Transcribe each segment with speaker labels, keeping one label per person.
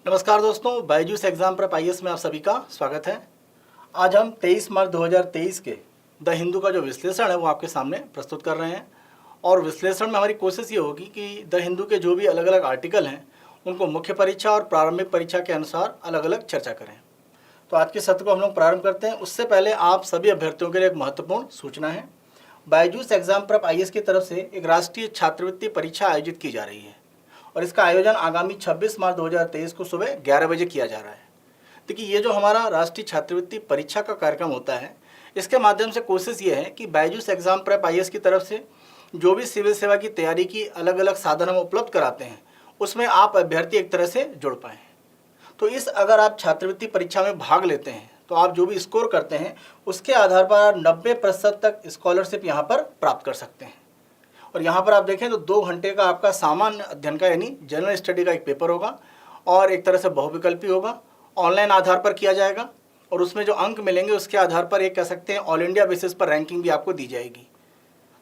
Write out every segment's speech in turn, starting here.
Speaker 1: नमस्कार दोस्तों, Byju's exam prep IAS में आप सभी का स्वागत है। आज हम 23 मार्च 2023 के द हिंदू का जो विश्लेषण है वो आपके सामने प्रस्तुत कर रहे हैं। और विश्लेषण में हमारी कोशिश ये होगी कि द हिंदू के जो भी अलग अलग आर्टिकल हैं उनको मुख्य परीक्षा और प्रारंभिक परीक्षा के अनुसार अलग अलग चर्चा करें। तो आज के सत्र को हम लोग प्रारंभ करते हैं। उससे पहले आप सभी अभ्यर्थियों के लिए एक महत्वपूर्ण सूचना है। बायजूस एग्जाम प्रेप आईएएस की तरफ से एक राष्ट्रीय छात्रवृत्ति परीक्षा आयोजित की जा रही है और इसका आयोजन आगामी 26 मार्च 2023 को सुबह 11 बजे किया जा रहा है। देखिए, ये जो हमारा राष्ट्रीय छात्रवृत्ति परीक्षा का कार्यक्रम होता है, इसके माध्यम से कोशिश ये है कि बायजूस एग्जाम प्रेप आईएएस की तरफ से जो भी सिविल सेवा की तैयारी की अलग अलग साधन हम उपलब्ध कराते हैं उसमें आप अभ्यर्थी एक तरह से जुड़ पाएँ। तो अगर आप छात्रवृत्ति परीक्षा में भाग लेते हैं तो आप जो भी स्कोर करते हैं उसके आधार पर 90% तक स्कॉलरशिप यहाँ पर प्राप्त कर सकते हैं। और यहाँ पर आप देखें तो 2 घंटे का आपका सामान्य अध्ययन का यानी जनरल स्टडी का एक पेपर होगा और एक तरह से बहुविकल्पी होगा, ऑनलाइन आधार पर किया जाएगा और उसमें जो अंक मिलेंगे उसके आधार पर एक कह सकते हैं ऑल इंडिया बेसिस पर रैंकिंग भी आपको दी जाएगी।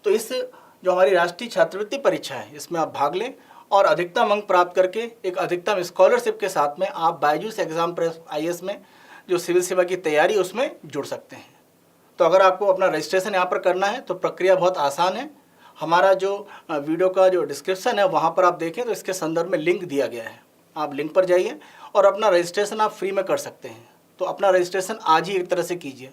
Speaker 1: तो जो हमारी राष्ट्रीय छात्रवृत्ति परीक्षा है इसमें आप भाग लें और अधिकतम अंक प्राप्त करके एक अधिकतम स्कॉलरशिप के साथ में आप बायजूस एग्जाम प्रेप आईएएस में जो सिविल सेवा की तैयारी उसमें जुड़ सकते हैं। तो अगर आपको अपना रजिस्ट्रेशन यहाँ पर करना है तो प्रक्रिया बहुत आसान है। हमारा जो वीडियो का जो डिस्क्रिप्शन है वहाँ पर आप देखें तो इसके संदर्भ में लिंक दिया गया है, आप लिंक पर जाइए और अपना रजिस्ट्रेशन आप फ्री में कर सकते हैं। तो अपना रजिस्ट्रेशन आज ही एक तरह से कीजिए,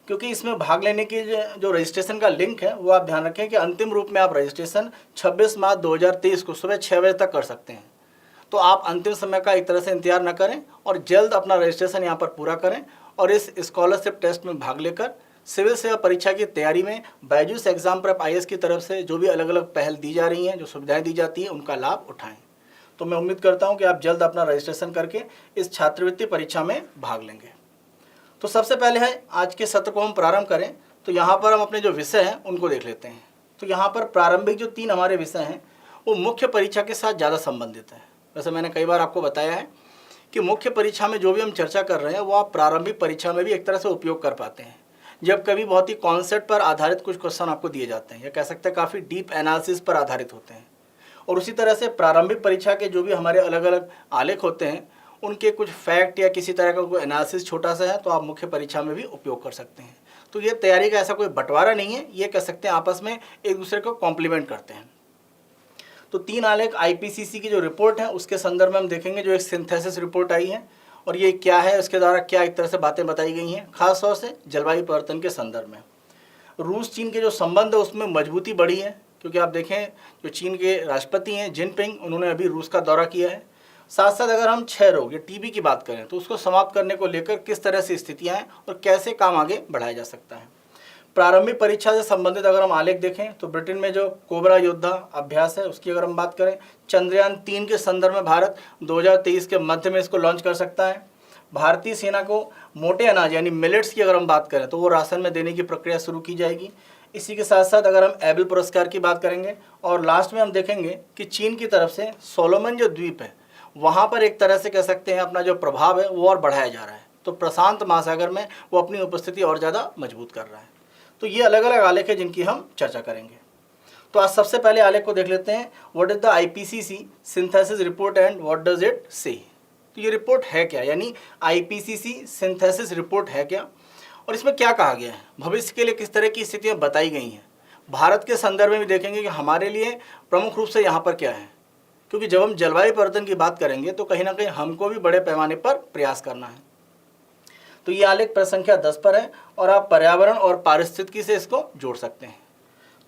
Speaker 1: क्योंकि इसमें भाग लेने की जो रजिस्ट्रेशन का लिंक है वो आप ध्यान रखें कि अंतिम रूप में आप रजिस्ट्रेशन 26 मार्च 2023 को सुबह 6 बजे तक कर सकते हैं। तो आप अंतिम समय का एक तरह से इंतजार न करें और जल्द अपना रजिस्ट्रेशन यहाँ पर पूरा करें और इस स्कॉलरशिप टेस्ट में भाग लेकर सिविल सेवा परीक्षा की तैयारी में बायजूस एग्जाम प्रेप आईएएस की तरफ से जो भी अलग अलग पहल दी जा रही हैं, जो सुविधाएं दी जाती हैं, उनका लाभ उठाएं। तो मैं उम्मीद करता हूं कि आप जल्द अपना रजिस्ट्रेशन करके इस छात्रवृत्ति परीक्षा में भाग लेंगे। तो सबसे पहले है आज के सत्र को हम प्रारंभ करें तो यहाँ पर हम अपने जो विषय हैं उनको देख लेते हैं। तो यहाँ पर प्रारंभिक जो 3 हमारे विषय हैं वो मुख्य परीक्षा के साथ ज़्यादा संबंधित है। वैसे मैंने कई बार आपको बताया है कि मुख्य परीक्षा में जो भी हम चर्चा कर रहे हैं वो आप प्रारंभिक परीक्षा में भी एक तरह से उपयोग कर पाते हैं जब कभी बहुत ही कॉन्सेप्ट पर आधारित कुछ क्वेश्चन आपको दिए जाते हैं, या कह सकते हैं काफ़ी डीप एनालिसिस पर आधारित होते हैं। और उसी तरह से प्रारंभिक परीक्षा के जो भी हमारे अलग अलग आलेख होते हैं उनके कुछ फैक्ट या किसी तरह का कोई एनालिसिस छोटा सा है तो आप मुख्य परीक्षा में भी उपयोग कर सकते हैं। तो ये तैयारी का ऐसा कोई बंटवारा नहीं है, ये कह सकते हैं आपस में एक दूसरे को कॉम्प्लीमेंट करते हैं। तो 3 आलेख आईपीसीसी की जो रिपोर्ट है उसके संदर्भ में हम देखेंगे, जो एक सिंथेसिस रिपोर्ट आई है और ये क्या है, उसके द्वारा क्या एक तरह से बातें बताई गई हैं, खास तौर से जलवायु परिवर्तन के संदर्भ में। रूस चीन के जो संबंध है उसमें मजबूती बढ़ी है, क्योंकि आप देखें जो चीन के राष्ट्रपति हैं जिनपिंग, उन्होंने अभी रूस का दौरा किया है। साथ साथ अगर हम क्षय रोग या टीबी की बात करें तो उसको समाप्त करने को लेकर किस तरह से स्थितियाँ हैं और कैसे काम आगे बढ़ाया जा सकता है। प्रारंभिक परीक्षा से संबंधित अगर हम आलेख देखें तो ब्रिटेन में जो कोबरा योद्धा अभ्यास है उसकी अगर हम बात करें, चंद्रयान 3 के संदर्भ में भारत 2023 के मध्य में इसको लॉन्च कर सकता है। भारतीय सेना को मोटे अनाज यानी मिलेट्स की अगर हम बात करें तो वो राशन में देने की प्रक्रिया शुरू की जाएगी। इसी के साथ साथ अगर हम एबल पुरस्कार की बात करेंगे और लास्ट में हम देखेंगे कि चीन की तरफ से सोलोमन जो द्वीप है वहाँ पर एक तरह से कह सकते हैं अपना जो प्रभाव है वो और बढ़ाया जा रहा है। तो प्रशांत महासागर में वो अपनी उपस्थिति और ज़्यादा मजबूत कर रहा है। तो ये अलग अलग आलेख है जिनकी हम चर्चा करेंगे। तो आज सबसे पहले आलेख को देख लेते हैं, what is the IPCC synthesis report and what does it से। तो ये रिपोर्ट है क्या, यानी आईपीसीसी सिंथेसिस रिपोर्ट है क्या और इसमें क्या कहा गया है, भविष्य के लिए किस तरह की स्थितियाँ बताई गई हैं, भारत के संदर्भ में भी देखेंगे कि हमारे लिए प्रमुख रूप से यहाँ पर क्या है, क्योंकि जब हम जलवायु परिवर्तन की बात करेंगे तो कहीं ना कहीं हमको भी बड़े पैमाने पर प्रयास करना है। तो ये आलेख प्रश्न संख्या 10 पर है और आप पर्यावरण और पारिस्थितिकी से इसको जोड़ सकते हैं।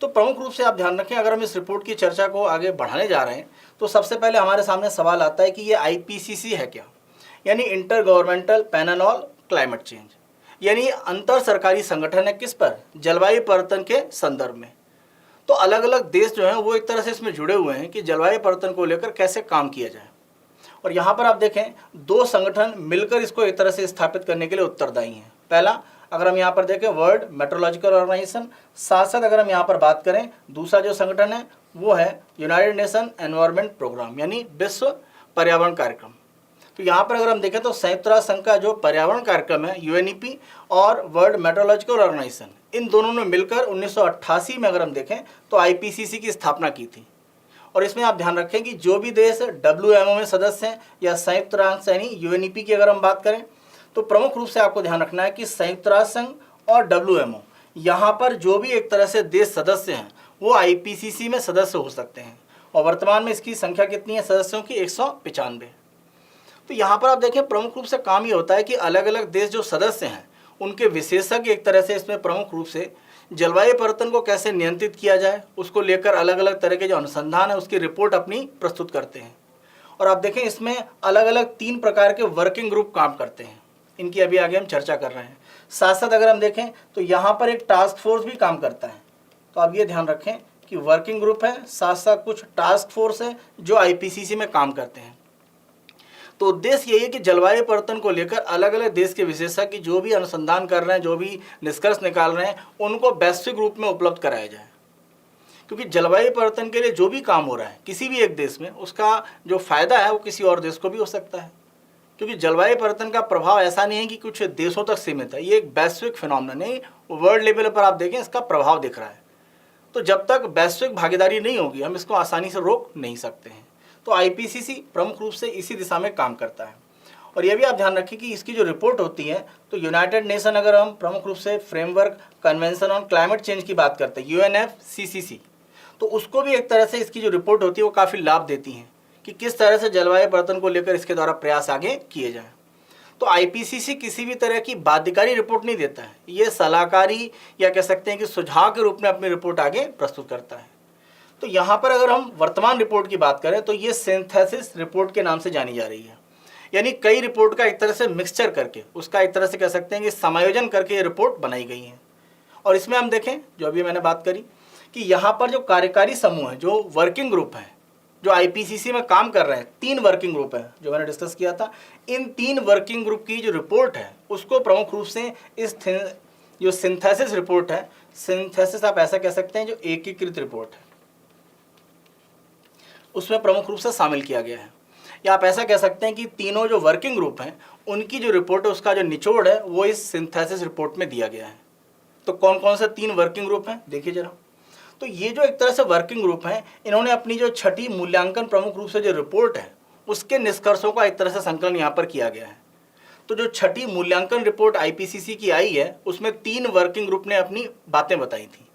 Speaker 1: तो प्रमुख रूप से आप ध्यान रखें, अगर हम इस रिपोर्ट की चर्चा को आगे बढ़ाने जा रहे हैं तो सबसे पहले हमारे सामने सवाल आता है कि ये आईपीसीसी है क्या, यानी inter governmental panel on climate change, यानी अंतर सरकारी संगठन है किस पर, जलवायु परिवर्तन के संदर्भ में। तो अलग अलग देश जो हैं वो एक तरह से इसमें जुड़े हुए हैं कि जलवायु परिवर्तन को लेकर कैसे काम किया जाए। और यहाँ पर आप देखें 2 संगठन मिलकर इसको एक तरह से स्थापित करने के लिए उत्तरदायी हैं। पहला अगर हम यहाँ पर देखें वर्ल्ड मेट्रोलॉजिकल ऑर्गेनाइजेशन, साथ साथ अगर हम यहाँ पर बात करें दूसरा जो संगठन है वो है यूनाइटेड नेशन एनवायरनमेंट प्रोग्राम, यानी विश्व पर्यावरण कार्यक्रम। तो यहाँ पर अगर हम देखें तो संयुक्त राष्ट्र संघ का जो पर्यावरण कार्यक्रम है यूएनईपी और वर्ल्ड मेट्रोलॉजिकल ऑर्गेनाइजेशन, इन दोनों ने मिलकर 1988 में अगर हम देखें तो आईपीसीसी की स्थापना की थी। और इसमें आप ध्यान रखें कि जो भी देश WMO में सदस्य हैं या संयुक्त राष्ट्र यानी UNEP की अगर हम बात करें तो प्रमुख रूप से आपको ध्यान रखना है कि संयुक्त राष्ट्र संघ और WMO यहाँ पर जो भी एक तरह से देश सदस्य हैं वो IPCC में सदस्य हो सकते हैं और वर्तमान में इसकी संख्या कितनी है सदस्यों की 195। तो यहाँ पर आप देखें प्रमुख रूप से काम ये होता है कि अलग अलग देश जो सदस्य हैं उनके विशेषज्ञ एक तरह से इसमें प्रमुख रूप से जलवायु परिवर्तन को कैसे नियंत्रित किया जाए उसको लेकर अलग अलग तरह के जो अनुसंधान है उसकी रिपोर्ट अपनी प्रस्तुत करते हैं। और आप देखें इसमें अलग अलग 3 प्रकार के वर्किंग ग्रुप काम करते हैं, इनकी अभी आगे हम चर्चा कर रहे हैं। साथ साथ अगर हम देखें तो यहाँ पर एक टास्क फोर्स भी काम करता है। तो आप ये ध्यान रखें कि वर्किंग ग्रुप है, साथ साथ कुछ टास्क फोर्स है जो IPCC में काम करते हैं। तो उद्देश्य यही है कि जलवायु परिवर्तन को लेकर अलग अलग देश के विशेषज्ञ जो भी अनुसंधान कर रहे हैं, जो भी निष्कर्ष निकाल रहे हैं, उनको वैश्विक रूप में उपलब्ध कराया जाए। क्योंकि जलवायु परिवर्तन के लिए जो भी काम हो रहा है किसी भी एक देश में, उसका जो फायदा है वो किसी और देश को भी हो सकता है। क्योंकि जलवायु परिवर्तन का प्रभाव ऐसा नहीं है कि कुछ देशों तक सीमित है, ये एक वैश्विक फिनोमेनन है। वर्ल्ड लेवल पर आप देखें इसका प्रभाव दिख रहा है। तो जब तक वैश्विक भागीदारी नहीं होगी हम इसको आसानी से रोक नहीं सकते हैं। तो IPCC प्रमुख रूप से इसी दिशा में काम करता है। और यह भी आप ध्यान रखें कि इसकी जो रिपोर्ट होती है तो यूनाइटेड नेशन, अगर हम प्रमुख रूप से framework convention on climate change की बात करते हैं UNFCCC, तो उसको भी एक तरह से इसकी जो रिपोर्ट होती है वो काफ़ी लाभ देती हैं कि किस तरह से जलवायु परिवर्तन को लेकर इसके द्वारा प्रयास आगे किए जाएँ। तो IPCC किसी भी तरह की बाध्यकारी रिपोर्ट नहीं देता है, ये सलाहकारी या कह सकते हैं कि सुझाव के रूप में अपनी रिपोर्ट आगे प्रस्तुत करता है। तो यहाँ पर अगर हम वर्तमान रिपोर्ट की बात करें तो ये सिंथेसिस रिपोर्ट के नाम से जानी जा रही है। यानी कई रिपोर्ट का एक तरह से मिक्सचर करके, उसका एक तरह से कह सकते हैं कि समायोजन करके ये रिपोर्ट बनाई गई है। और इसमें हम देखें जो अभी मैंने बात करी कि यहाँ पर जो कार्यकारी समूह है, जो वर्किंग ग्रुप है, जो IPCC में काम कर रहे हैं, 3 वर्किंग ग्रुप है जो मैंने डिस्कस किया था। इन 3 वर्किंग ग्रुप की जो रिपोर्ट है उसको प्रमुख रूप से इस जो सिंथेसिस रिपोर्ट है, सिंथेसिस आप ऐसा कह सकते हैं जो एकीकृत रिपोर्ट है, उसमें प्रमुख रूप से शामिल किया गया है। या आप ऐसा कह सकते हैं कि तीनों जो वर्किंग ग्रुप हैं उनकी जो रिपोर्ट है उसका जो निचोड़ है वो इस सिंथेसिस रिपोर्ट में दिया गया है। तो कौन कौन से 3 वर्किंग ग्रुप हैं देखिए जरा। तो ये जो एक तरह से वर्किंग ग्रुप हैं, इन्होंने अपनी जो 6ठी मूल्यांकन प्रमुख रूप से जो रिपोर्ट है उसके निष्कर्षों का एक तरह से संकलन यहाँ पर किया गया है। तो जो 6ठी मूल्यांकन रिपोर्ट IPCC की आई है उसमें 3 वर्किंग ग्रुप ने अपनी बातें बताई थी।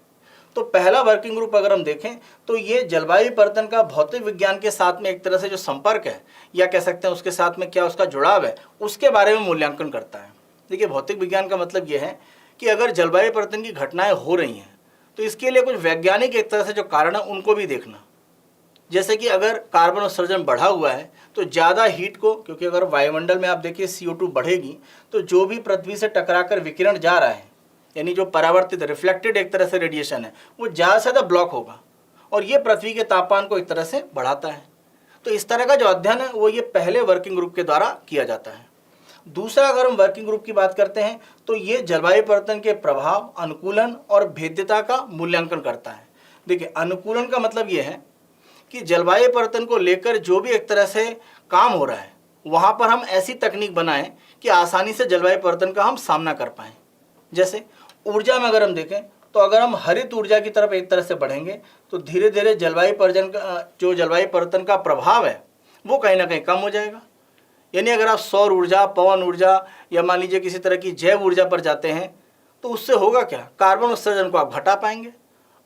Speaker 1: तो पहला वर्किंग ग्रुप अगर हम देखें तो ये जलवायु परिवर्तन का भौतिक विज्ञान के साथ में एक तरह से जो संपर्क है या कह सकते हैं उसके साथ में क्या उसका जुड़ाव है उसके बारे में मूल्यांकन करता है। देखिए भौतिक विज्ञान का मतलब ये है कि अगर जलवायु परिवर्तन की घटनाएं हो रही हैं तो इसके लिए कुछ वैज्ञानिक एक तरह से जो कारण है उनको भी देखना। जैसे कि अगर कार्बन उत्सर्जन बढ़ा हुआ है तो ज़्यादा हीट को, क्योंकि अगर वायुमंडल में आप देखिए CO2 बढ़ेगी तो जो भी पृथ्वी से टकराकर विकिरण जा रहा है, यानी जो परावर्तित रिफ्लेक्टेड एक तरह से रेडिएशन है, वो ज़्यादा से ज़्यादा ब्लॉक होगा और ये पृथ्वी के तापमान को एक तरह से बढ़ाता है। तो इस तरह का जो अध्ययन है वो ये पहले वर्किंग ग्रुप के द्वारा किया जाता है। दूसरा अगर हम वर्किंग ग्रुप की बात करते हैं तो ये जलवायु परिवर्तन के प्रभाव, अनुकूलन और भेद्यता का मूल्यांकन करता है। देखिए अनुकूलन का मतलब ये है कि जलवायु परिवर्तन को लेकर जो भी एक तरह से काम हो रहा है वहाँ पर हम ऐसी तकनीक बनाएं कि आसानी से जलवायु परिवर्तन का हम सामना कर पाएँ। जैसे ऊर्जा में अगर हम देखें तो अगर हम हरित ऊर्जा की तरफ एक तरह से बढ़ेंगे तो धीरे धीरे जलवायु परिवर्तन का प्रभाव है वो कहीं ना कहीं कम हो जाएगा। यानी अगर आप सौर ऊर्जा, पवन ऊर्जा या मान लीजिए किसी तरह की जैव ऊर्जा पर जाते हैं तो उससे होगा क्या, कार्बन उत्सर्जन को आप घटा पाएंगे।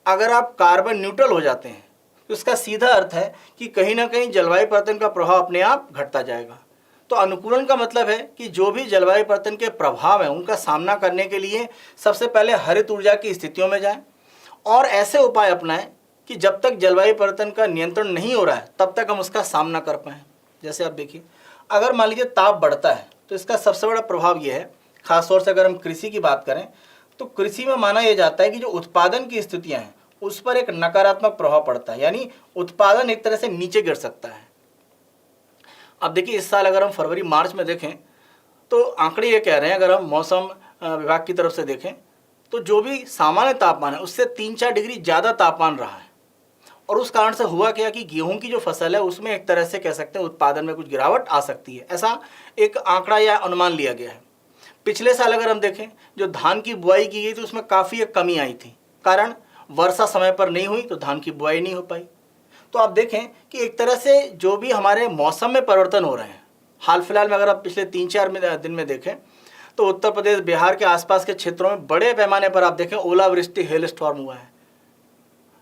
Speaker 1: अगर आप कार्बन न्यूट्रल हो जाते हैं तो इसका सीधा अर्थ है कि कहीं ना कहीं जलवायु परिवर्तन का प्रभाव अपने आप घटता जाएगा। तो अनुकूलन का मतलब है कि जो भी जलवायु परिवर्तन के प्रभाव हैं उनका सामना करने के लिए सबसे पहले हरित ऊर्जा की स्थितियों में जाएं और ऐसे उपाय अपनाएं कि जब तक जलवायु परिवर्तन का नियंत्रण नहीं हो रहा है तब तक हम उसका सामना कर पाएँ। जैसे आप देखिए अगर मान लीजिए ताप बढ़ता है तो इसका सबसे बड़ा प्रभाव ये है, खासतौर से अगर हम कृषि की बात करें तो कृषि में माना यह जाता है कि जो उत्पादन की स्थितियाँ हैं उस पर एक नकारात्मक प्रभाव पड़ता है, यानी उत्पादन एक तरह से नीचे गिर सकता है। अब देखिए इस साल अगर हम फरवरी मार्च में देखें तो आंकड़े ये कह रहे हैं, अगर हम मौसम विभाग की तरफ से देखें तो जो भी सामान्य तापमान है उससे 3-4 डिग्री ज़्यादा तापमान रहा है। और उस कारण से हुआ क्या कि गेहूं की जो फसल है उसमें एक तरह से कह सकते हैं उत्पादन में कुछ गिरावट आ सकती है, ऐसा एक आंकड़ा या अनुमान लिया गया है। पिछले साल अगर हम देखें जो धान की बुआई की गई तो उसमें काफ़ी एक कमी आई थी, कारण वर्षा समय पर नहीं हुई तो धान की बुआई नहीं हो पाई। तो आप देखें कि एक तरह से जो भी हमारे मौसम में परिवर्तन हो रहे हैं, हाल फिलहाल में अगर आप पिछले 3-4 दिन में देखें तो उत्तर प्रदेश, बिहार के आसपास के क्षेत्रों में बड़े पैमाने पर आप देखें ओलावृष्टि, हेल स्टॉर्म हुआ है।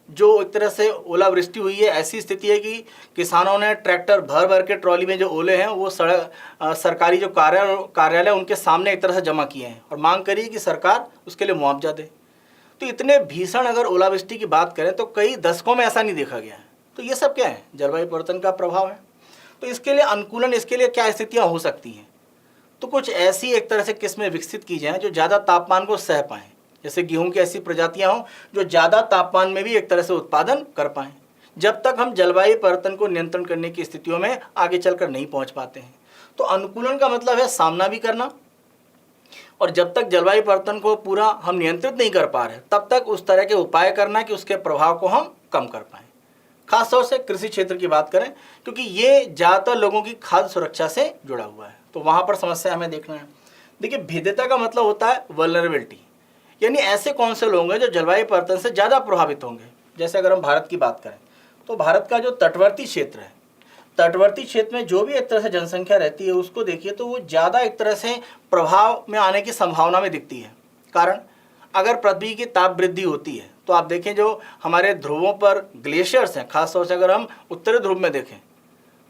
Speaker 1: जो एक तरह से ओलावृष्टि हुई है, ऐसी स्थिति है कि किसानों ने ट्रैक्टर भर भर के ट्रॉली में जो ओले हैं वो सरकारी जो कार्यालय उनके सामने एक तरह से जमा किए हैं और मांग करी कि सरकार उसके लिए मुआवजा दे। तो इतने भीषण अगर ओलावृष्टि की बात करें तो कई दशकों में ऐसा नहीं देखा गया है। तो ये सब क्या है? जलवायु परिवर्तन का प्रभाव है। तो इसके लिए अनुकूलन, इसके लिए क्या स्थितियाँ हो सकती हैं? तो कुछ ऐसी एक तरह से किस्में विकसित की जाएँ जो ज़्यादा तापमान को सह पाएँ, जैसे गेहूं की ऐसी प्रजातियां हों जो ज़्यादा तापमान में भी एक तरह से उत्पादन कर पाएँ। जब तक हम जलवायु परिवर्तन को नियंत्रण करने की स्थितियों में आगे चलकर नहीं पहुंच पाते हैं। तो अनुकूलन का मतलब है सामना भी करना, और जब तक जलवायु परिवर्तन को पूरा हम नियंत्रित नहीं कर पा रहे तब तक उस तरह के उपाय करना कि उसके प्रभाव को हम कम कर पाएँ। खासतौर से कृषि क्षेत्र की बात करें, क्योंकि ये ज़्यादातर लोगों की खाद्य सुरक्षा से जुड़ा हुआ है, तो वहाँ पर समस्या हमें देखना है। देखिए, भेद्यता का मतलब होता है वल्नरेबिलिटी, यानी ऐसे कौन से लोग हैं जो जलवायु परिवर्तन से ज़्यादा प्रभावित होंगे। जैसे अगर हम भारत की बात करें तो भारत का जो तटवर्ती क्षेत्र है, तटवर्ती क्षेत्र में जो भी एक तरह से जनसंख्या रहती है उसको देखिए तो वो ज़्यादा एक तरह से प्रभाव में आने की संभावना में दिखती है। कारण, अगर पृथ्वी की ताप वृद्धि होती है तो आप देखें जो हमारे ध्रुवों पर ग्लेशियर्स हैं, खासतौर से अगर हम उत्तरी ध्रुव में देखें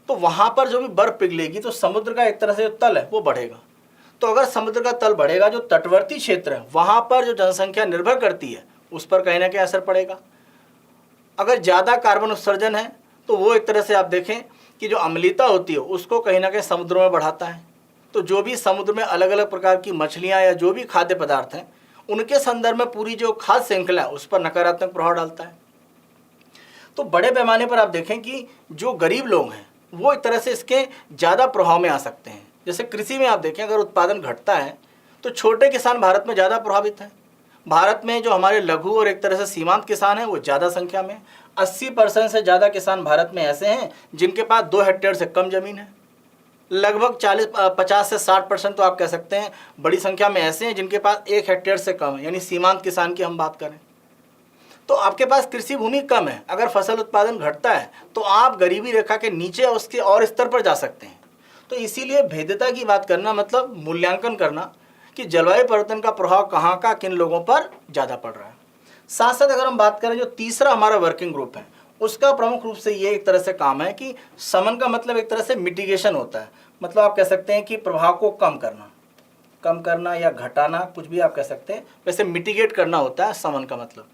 Speaker 1: तो वहाँ पर जो भी बर्फ़ पिघलेगी तो समुद्र का एक तरह से जो तल है वो बढ़ेगा। तो अगर समुद्र का तल बढ़ेगा, जो तटवर्ती क्षेत्र है वहाँ पर जो जनसंख्या निर्भर करती है उस पर कहीं ना कहीं असर पड़ेगा। अगर ज़्यादा कार्बन उत्सर्जन है तो वो एक तरह से आप देखें कि जो अम्लीयता होती है उसको कहीं ना कहीं समुद्रों में बढ़ाता है। तो जो भी समुद्र में अलग अलग प्रकार की मछलियाँ या जो भी खाद्य पदार्थ हैं उनके संदर्भ में पूरी जो खाद्य श्रृंखला है उस पर नकारात्मक प्रभाव डालता है। तो बड़े पैमाने पर आप देखें कि जो गरीब लोग हैं वो एक तरह से इसके ज़्यादा प्रभाव में आ सकते हैं। जैसे कृषि में आप देखें, अगर उत्पादन घटता है तो छोटे किसान भारत में ज़्यादा प्रभावित हैं। भारत में जो हमारे लघु और एक तरह से सीमांत किसान हैं वो ज़्यादा संख्या में, 80% से ज़्यादा किसान भारत में ऐसे हैं जिनके पास 2 हेक्टेयर से कम ज़मीन है। लगभग 50 से 60% तो आप कह सकते हैं बड़ी संख्या में ऐसे हैं जिनके पास 1 हेक्टेयर से कम है, यानी सीमांत किसान की हम बात करें तो आपके पास कृषि भूमि कम है। अगर फसल उत्पादन घटता है तो आप गरीबी रेखा के नीचे उसके और स्तर पर जा सकते हैं। तो इसीलिए भेद्यता की बात करना मतलब मूल्यांकन करना कि जलवायु परिवर्तन का प्रभाव कहाँ का किन लोगों पर ज़्यादा पड़ रहा है। साथ साथ अगर हम बात करें जो तीसरा हमारा वर्किंग ग्रुप है उसका प्रमुख रूप से ये एक तरह से काम है कि शमन का मतलब एक तरह से मिटिगेशन होता है। मतलब आप कह सकते हैं कि प्रभाव को कम करना या घटाना, कुछ भी आप कह सकते हैं, वैसे मिटिगेट करना होता है शमन का मतलब।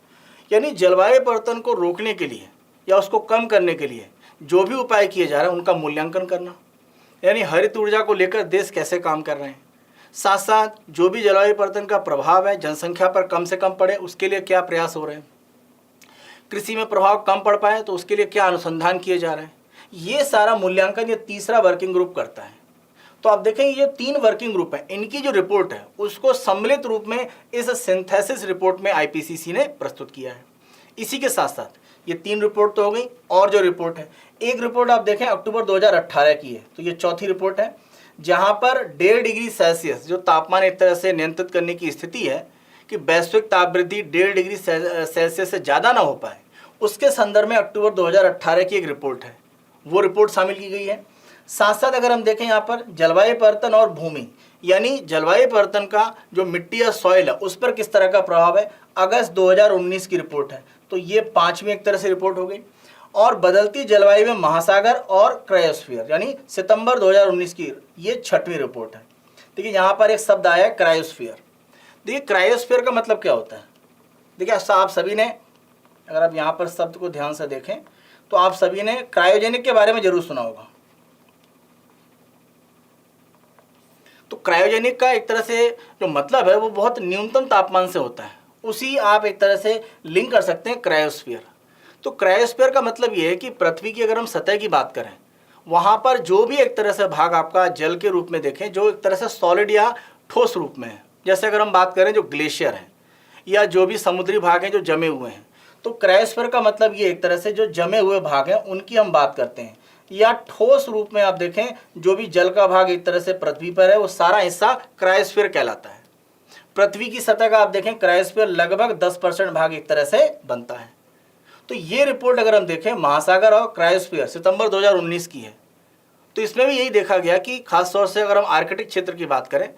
Speaker 1: यानी जलवायु परिवर्तन को रोकने के लिए या उसको कम करने के लिए जो भी उपाय किए जा रहे हैं उनका मूल्यांकन करना, यानी हरित ऊर्जा को लेकर देश कैसे काम कर रहे हैं। साथ साथ जो भी जलवायु परिवर्तन का प्रभाव है जनसंख्या पर कम से कम पड़े उसके लिए क्या प्रयास हो रहे हैं, कृषि में प्रभाव कम पड़ पाए तो उसके लिए क्या अनुसंधान किए जा रहे हैं, ये सारा मूल्यांकन ये तीसरा वर्किंग ग्रुप करता है। तो आप देखें ये 3 वर्किंग ग्रुप हैं, इनकी जो रिपोर्ट है उसको सम्मिलित रूप में इस सिंथेसिस रिपोर्ट में आईपीसीसी ने प्रस्तुत किया है। इसी के साथ साथ ये 3 रिपोर्ट तो हो गई, और जो रिपोर्ट है, एक रिपोर्ट आप देखें अक्टूबर 2018 की है, तो ये चौथी रिपोर्ट है जहाँ पर 1.5 डिग्री सेल्सियस जो तापमान एक तरह से नियंत्रित करने की स्थिति है कि वैश्विक ताप वृद्धि 1.5 डिग्री सेल्सियस से ज़्यादा ना हो पाए, उसके संदर्भ में अक्टूबर 2018 की एक रिपोर्ट है, वो रिपोर्ट शामिल की गई है। साथ साथ अगर हम देखें यहाँ पर जलवायु परिवर्तन और भूमि, यानी जलवायु परिवर्तन का जो मिट्टी या सॉइल है उस पर किस तरह का प्रभाव है, अगस्त 2019 की रिपोर्ट है, तो ये 5वीं एक तरह से रिपोर्ट हो गई। और बदलती जलवायु में महासागर और क्रायोस्फीयर, यानी सितंबर 2019 की ये 6वीं रिपोर्ट है। देखिए यहाँ पर एक शब्द आया है क्रायोस्फीयर। देखिए क्रायोस्फीयर का मतलब क्या होता है, देखिए आप सभी ने, अगर आप यहाँ पर शब्द को ध्यान से देखें तो आप सभी ने क्रायोजेनिक के बारे में जरूर सुना होगा। तो क्रायोजेनिक का एक तरह से जो मतलब है वो बहुत न्यूनतम तापमान से होता है, उसी आप एक तरह से लिंक कर सकते हैं क्रायोस्फीयर। तो क्रायोस्फीयर का मतलब ये है कि पृथ्वी की अगर हम सतह की बात करें वहाँ पर जो भी एक तरह से भाग आपका जल के रूप में देखें जो एक तरह से सॉलिड या ठोस रूप में है, जैसे अगर हम बात करें जो ग्लेशियर हैं या जो भी समुद्री भाग हैं जो जमे हुए हैं, तो क्रायोस्फीयर का मतलब ये एक तरह से जो जमे हुए भाग हैं उनकी हम बात करते हैं। या ठोस रूप में आप देखें जो भी जल का भाग एक तरह से पृथ्वी पर है वो सारा हिस्सा क्रायोस्फीयर कहलाता है। पृथ्वी की सतह का आप देखें क्रायोस्फीयर लगभग 10% भाग एक तरह से बनता है। तो ये रिपोर्ट अगर हम देखें महासागर और क्रायोस्फीयर सितंबर 2019 की है, तो इसमें भी यही देखा गया कि खासतौर से अगर हम आर्कटिक क्षेत्र की बात करें,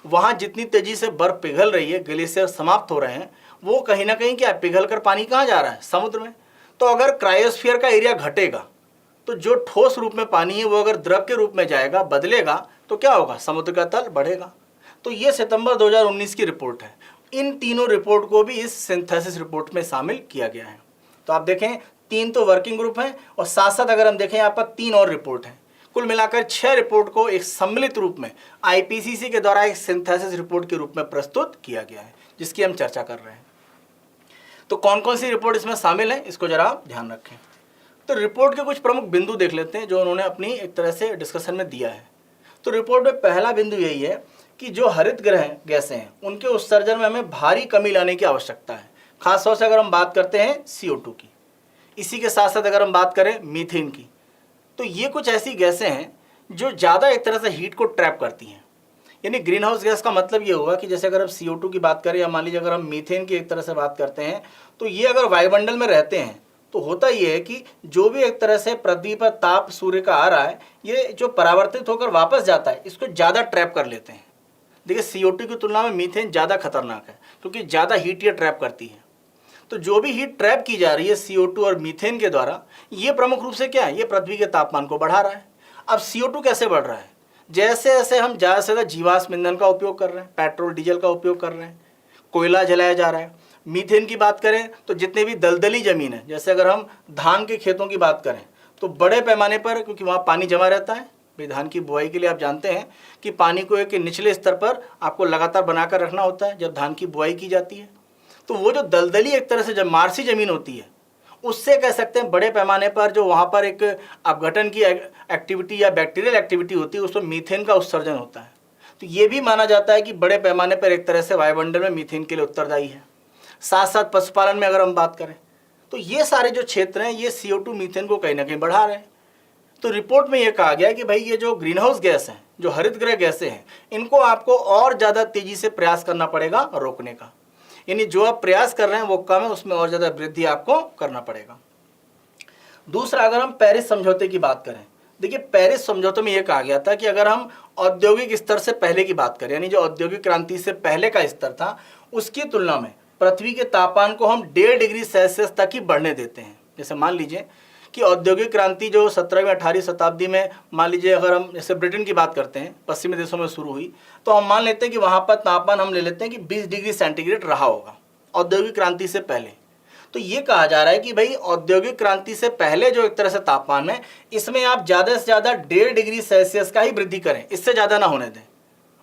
Speaker 1: वहाँ जितनी तेजी से बर्फ पिघल रही है, ग्लेशियर समाप्त हो रहे हैं, वो कहीं ना कहीं क्या पिघल कर पानी कहाँ जा रहा है, समुद्र में। तो अगर क्रायोस्फीयर का एरिया घटेगा तो जो ठोस रूप में पानी है वो अगर द्रव के रूप में जाएगा, बदलेगा, तो क्या होगा, समुद्र का तल बढ़ेगा। तो ये सितंबर 2019 की रिपोर्ट है। इन तीनों रिपोर्ट को भी इस सिंथेसिस रिपोर्ट में शामिल किया गया है। तो आप देखें 3 तो वर्किंग ग्रुप हैं और साथ साथ अगर हम देखें यहाँ पर 3 और रिपोर्ट हैं। कुल मिलाकर 6 रिपोर्ट को एक सम्मिलित रूप में आईपीसीसी के द्वारा एक सिंथेसिस रिपोर्ट के रूप में प्रस्तुत किया गया है, जिसकी हम चर्चा कर रहे हैं। तो कौन कौन सी रिपोर्ट इसमें शामिल है, इसको जरा आप ध्यान रखें। तो रिपोर्ट के कुछ प्रमुख बिंदु देख लेते हैं जो उन्होंने अपनी एक तरह से डिस्कशन में दिया है। तो रिपोर्ट में पहला बिंदु यही है कि जो हरित गृह गैसें हैं उनके उत्सर्जन में हमें भारी कमी लाने की आवश्यकता है। खासतौर से अगर हम बात करते हैं CO2 की, इसी के साथ साथ अगर हम बात करें मीथेन की, तो ये कुछ ऐसी गैसें हैं जो ज़्यादा एक तरह से हीट को ट्रैप करती हैं। यानी ग्रीन हाउस गैस का मतलब ये होगा कि जैसे अगर हम CO2 की बात करें या मान लीजिए अगर हम मीथेन की एक तरह से बात करते हैं, तो ये अगर वायुमंडल में रहते हैं तो होता ये है कि जो भी एक तरह से पृथ्वी पर ताप सूर्य का आ रहा है, ये जो परावर्तित होकर वापस जाता है इसको ज़्यादा ट्रैप कर लेते हैं। देखिए CO2 की तुलना में मीथेन ज़्यादा खतरनाक है क्योंकि ज़्यादा हीट ये ट्रैप करती है। तो जो भी हीट ट्रैप की जा रही है CO2 और मीथेन के द्वारा, ये प्रमुख रूप से क्या है, ये पृथ्वी के तापमान को बढ़ा रहा है। अब CO2 कैसे बढ़ रहा है, जैसे जैसे हम ज़्यादा से ज़्यादा जीवाश्म ईंधन का उपयोग कर रहे हैं, पेट्रोल डीजल का उपयोग कर रहे हैं, कोयला जलाया जा रहा है। मीथेन की बात करें तो जितने भी दलदली ज़मीन है, जैसे अगर हम धान के खेतों की बात करें तो बड़े पैमाने पर, क्योंकि वहाँ पानी जमा रहता है, भाई धान की बुआई के लिए आप जानते हैं कि पानी को एक निचले स्तर पर आपको लगातार बनाकर रखना होता है जब धान की बुआई की जाती है। तो वो जो दलदली एक तरह से जब मार्सी ज़मीन होती है, उससे कह सकते हैं बड़े पैमाने पर जो वहाँ पर एक अपघटन की एक्टिविटी या बैक्टीरियल एक्टिविटी होती है, उसमें मीथेन का उत्सर्जन होता है। तो ये भी माना जाता है कि बड़े पैमाने पर एक तरह से वायुमंडल में मीथेन के लिए उत्तरदायी है। साथ साथ पशुपालन में अगर हम बात करें तो ये सारे जो क्षेत्र हैं ये CO2 मीथेन को कहीं ना कहीं बढ़ा रहे हैं। तो रिपोर्ट में ये कहा गया कि भाई ये जो ग्रीन हाउस गैस हैं, जो हरित गृह गैसें हैं, इनको आपको और ज़्यादा तेज़ी से प्रयास करना पड़ेगा रोकने का। यानी जो आप प्रयास कर रहे हैं वो कम है, उसमें और ज़्यादा वृद्धि आपको करना पड़ेगा। दूसरा, अगर हम पेरिस समझौते की बात करें, देखिए पेरिस समझौते में ये कहा गया था कि अगर हम औद्योगिक स्तर से पहले की बात करें, यानी जो औद्योगिक क्रांति से पहले का स्तर था, उसकी तुलना में पृथ्वी के तापमान को हम 1.5 डिग्री सेल्सियस तक ही बढ़ने देते हैं। जैसे मान लीजिए कि औद्योगिक क्रांति जो 17वीं 18वीं शताब्दी में, मान लीजिए अगर हम जैसे ब्रिटेन की बात करते हैं, पश्चिमी देशों में शुरू हुई, तो हम मान लेते हैं कि वहाँ पर तापमान हम ले लेते हैं कि 20 डिग्री सेंटीग्रेड रहा होगा औद्योगिक क्रांति से पहले। तो ये कहा जा रहा है कि भाई औद्योगिक क्रांति से पहले जो एक तरह से तापमान है, इसमें आप ज़्यादा से ज़्यादा 1.5 डिग्री सेल्सियस का ही वृद्धि करें, इससे ज़्यादा ना होने दें।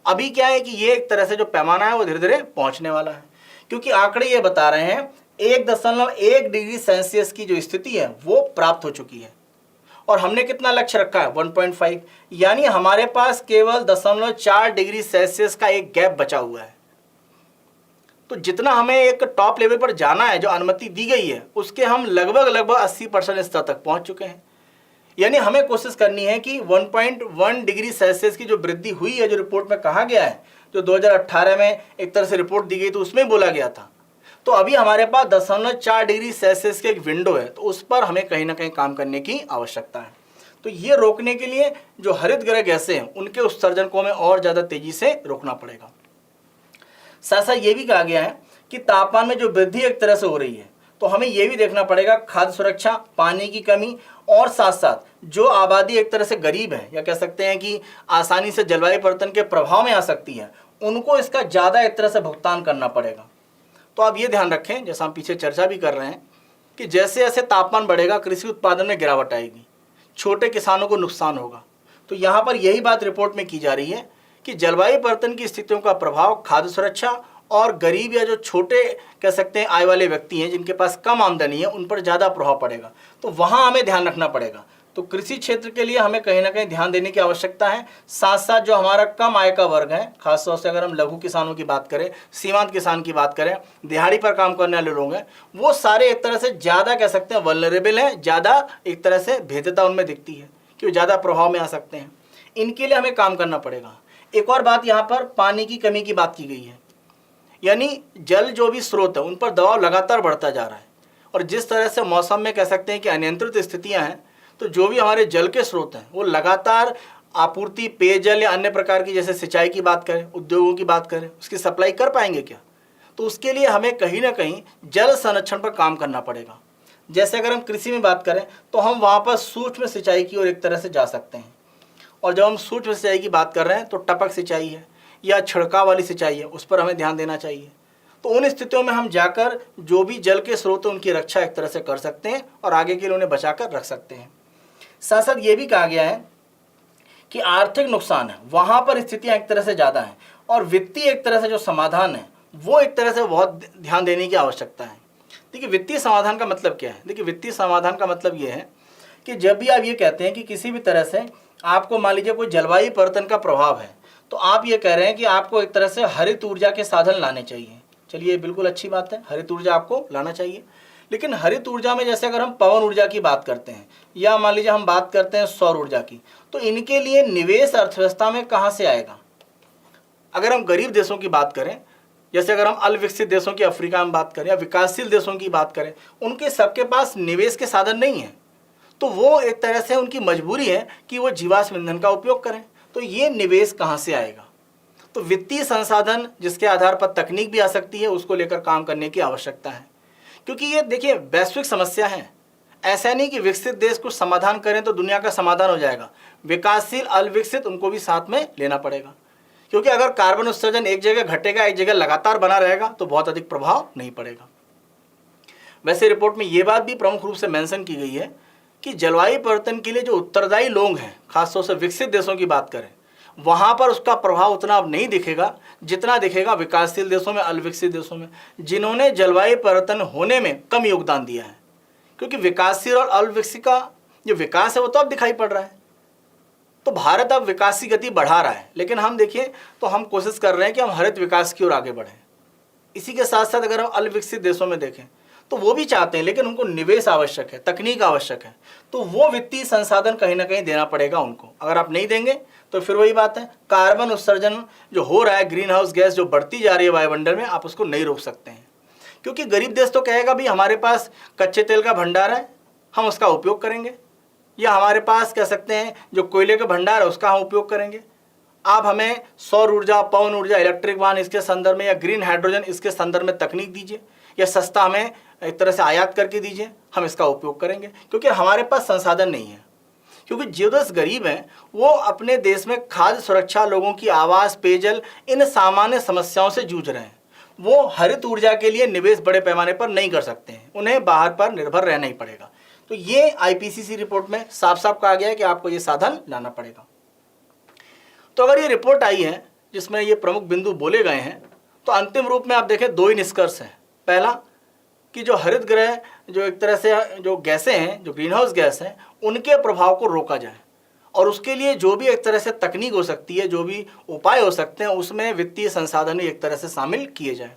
Speaker 1: अभी क्या है कि ये एक तरह से जो पैमाना है वो धीरे धीरे पहुँचने वाला है, क्योंकि आंकड़े ये बता रहे हैं 1.1 डिग्री सेल्सियस की जो स्थिति है वो प्राप्त हो चुकी है। और हमने कितना लक्ष्य रखा है, 1.5, यानी हमारे पास केवल 0.4 डिग्री सेल्सियस का एक गैप बचा हुआ है। तो जितना हमें एक टॉप लेवल पर जाना है, जो अनुमति दी गई है, उसके हम लगभग 80% स्तर तक पहुंच चुके हैं। यानी हमें कोशिश करनी है कि 1.1 डिग्री सेल्सियस की जो वृद्धि हुई है, जो रिपोर्ट में कहा गया है, जो 2018 में एक तरह से रिपोर्ट दी गई तो उसमें बोला गया था, तो अभी हमारे पास 0.4 डिग्री सेल्सियस की एक विंडो है, तो उस पर हमें कहीं ना कहीं काम करने की आवश्यकता है। तो ये रोकने के लिए जो हरित गृह गैसें हैं उनके उत्सर्जन को हमें और ज़्यादा तेज़ी से रोकना पड़ेगा। साथ साथ ये भी कहा गया है कि तापमान में जो वृद्धि एक तरह से हो रही है, तो हमें ये भी देखना पड़ेगा खाद्य सुरक्षा, पानी की कमी, और साथ साथ जो आबादी एक तरह से गरीब है, या कह सकते हैं कि आसानी से जलवायु परिवर्तन के प्रभाव में आ सकती है, उनको इसका ज़्यादा एक तरह से भुगतान करना पड़ेगा। तो आप ये ध्यान रखें, जैसा हम पीछे चर्चा भी कर रहे हैं, कि जैसे जैसे तापमान बढ़ेगा कृषि उत्पादन में गिरावट आएगी, छोटे किसानों को नुकसान होगा। तो यहाँ पर यही बात रिपोर्ट में की जा रही है कि जलवायु परिवर्तन की स्थितियों का प्रभाव खाद्य सुरक्षा और गरीब या जो छोटे कह सकते हैं आय वाले व्यक्ति हैं, जिनके पास कम आमदनी है, उन पर ज़्यादा प्रभाव पड़ेगा। तो वहाँ हमें ध्यान रखना पड़ेगा। तो कृषि क्षेत्र के लिए हमें कहीं ना कहीं ध्यान देने की आवश्यकता है। साथ साथ जो हमारा कम आय का वर्ग है, खासतौर से अगर हम लघु किसानों की बात करें, सीमांत किसान की बात करें, दिहाड़ी पर काम करने वाले लोग हैं, वो सारे एक तरह से ज़्यादा कह सकते हैं वल्नरेबल हैं, ज़्यादा एक तरह से भेद्यता उनमें दिखती है कि वो ज़्यादा प्रभाव में आ सकते हैं। इनके लिए हमें काम करना पड़ेगा। एक और बात, यहाँ पर पानी की कमी की बात की गई है, यानी जल जो भी स्रोत है उन पर दबाव लगातार बढ़ता जा रहा है, और जिस तरह से मौसम में कह सकते हैं कि अनियंत्रित स्थितियां हैं, तो जो भी हमारे जल के स्रोत हैं वो लगातार आपूर्ति पेयजल या अन्य प्रकार की, जैसे सिंचाई की बात करें, उद्योगों की बात करें, उसकी सप्लाई कर पाएंगे क्या? तो उसके लिए हमें कहीं ना कहीं जल संरक्षण पर काम करना पड़ेगा। जैसे अगर हम कृषि में बात करें तो हम वहाँ पर सूक्ष्म सिंचाई की ओर एक तरह से जा सकते हैं। और जब हम सूक्ष्म सिंचाई की बात कर रहे हैं तो टपक सिंचाई है या छिड़काव वाली सिंचाई है, उस पर हमें ध्यान देना चाहिए। तो उन स्थितियों में हम जाकर जो भी जल के स्रोत हैं उनकी रक्षा एक तरह से कर सकते हैं और आगे के लिए उन्हें बचा कर रख सकते हैं। साथ साथ ये भी कहा गया है कि आर्थिक नुकसान है वहाँ पर स्थितियाँ एक तरह से ज़्यादा हैं और वित्तीय एक तरह से जो समाधान है वो एक तरह से बहुत ध्यान देने की आवश्यकता है। देखिए, वित्तीय समाधान का मतलब क्या है? देखिए, वित्तीय समाधान का मतलब ये है कि जब भी आप ये कहते हैं कि किसी भी तरह से आपको मान लीजिए कोई जलवायु परिवर्तन का प्रभाव है, तो आप ये कह रहे हैं कि आपको एक तरह से हरित ऊर्जा के साधन लाने चाहिए। चलिए, बिल्कुल अच्छी बात है, हरित ऊर्जा आपको लाना चाहिए। लेकिन हरित ऊर्जा में जैसे अगर हम पवन ऊर्जा की बात करते हैं या मान लीजिए हम बात करते हैं सौर ऊर्जा की, तो इनके लिए निवेश अर्थव्यवस्था में कहाँ से आएगा? अगर हम गरीब देशों की बात करें, जैसे अगर हम अल्पविकसित देशों की अफ्रीका में बात करें या विकासशील देशों की बात करें, उनके सबके पास निवेश के साधन नहीं है। तो वो एक तरह से उनकी मजबूरी है कि वो जीवाश्म ईंधन का उपयोग करें। तो ये निवेश कहाँ से आएगा? तो वित्तीय संसाधन जिसके आधार पर तकनीक भी आ सकती है, उसको लेकर काम करने की आवश्यकता है। क्योंकि ये देखिए वैश्विक समस्या है। ऐसा नहीं कि विकसित देश कुछ समाधान करें तो दुनिया का समाधान हो जाएगा। विकासशील अल्पविकसित उनको भी साथ में लेना पड़ेगा। क्योंकि अगर कार्बन उत्सर्जन एक जगह घटेगा, एक जगह लगातार बना रहेगा, तो बहुत अधिक प्रभाव नहीं पड़ेगा। वैसे रिपोर्ट में ये बात भी प्रमुख रूप से मेंशन की गई है कि जलवायु परिवर्तन के लिए जो उत्तरदायी लोग हैं, खासतौर से विकसित देशों की बात करें, वहाँ पर उसका प्रभाव उतना अब नहीं दिखेगा जितना दिखेगा विकासशील देशों में, अल्पविकसित देशों में, जिन्होंने जलवायु परिवर्तन होने में कम योगदान दिया है। क्योंकि विकासशील और अल्पविकसित का जो विकास है वो तो अब दिखाई पड़ रहा है। तो भारत अब विकास की गति बढ़ा रहा है, लेकिन हम देखिए तो हम कोशिश कर रहे हैं कि हम हरित विकास की ओर आगे बढ़ें। इसी के साथ साथ अगर हम अल्पविकसित देशों में देखें तो वो भी चाहते हैं, लेकिन उनको निवेश आवश्यक है, तकनीक आवश्यक है। तो वो वित्तीय संसाधन कहीं ना कहीं देना पड़ेगा उनको। अगर आप नहीं देंगे तो फिर वही बात है, कार्बन उत्सर्जन जो हो रहा है, ग्रीन हाउस गैस जो बढ़ती जा रही है वायुमंडल में, आप उसको नहीं रोक सकते हैं। क्योंकि गरीब देश तो कहेगा भाई हमारे पास कच्चे तेल का भंडार है, हम उसका उपयोग करेंगे, या हमारे पास कह सकते हैं जो कोयले का भंडार है उसका हम उपयोग करेंगे। आप हमें सौर ऊर्जा, पवन ऊर्जा, इलेक्ट्रिक वाहन इसके संदर्भ में या ग्रीन हाइड्रोजन इसके संदर्भ में तकनीक दीजिए, या सस्ता हमें एक तरह से आयात करके दीजिए, हम इसका उपयोग करेंगे। क्योंकि हमारे पास संसाधन नहीं है। क्योंकि जो देश गरीब हैं वो अपने देश में खाद्य सुरक्षा, लोगों की आवास, पेयजल, इन सामान्य समस्याओं से जूझ रहे हैं। वो हरित ऊर्जा के लिए निवेश बड़े पैमाने पर नहीं कर सकते हैं, उन्हें बाहर पर निर्भर रहना ही पड़ेगा। तो ये आईपीसीसी रिपोर्ट में साफ साफ कहा गया है कि आपको ये साधन लाना पड़ेगा। तो अगर ये रिपोर्ट आई है जिसमें ये प्रमुख बिंदु बोले गए हैं, तो अंतिम रूप में आप देखें दो ही निष्कर्ष हैं। पहला कि जो हरित गृह जो एक तरह से जो गैसें हैं, जो ग्रीन हाउस गैस हैं, उनके प्रभाव को रोका जाए, और उसके लिए जो भी एक तरह से तकनीक हो सकती है, जो भी उपाय हो सकते हैं, उसमें वित्तीय संसाधन भी एक तरह से शामिल किए जाए,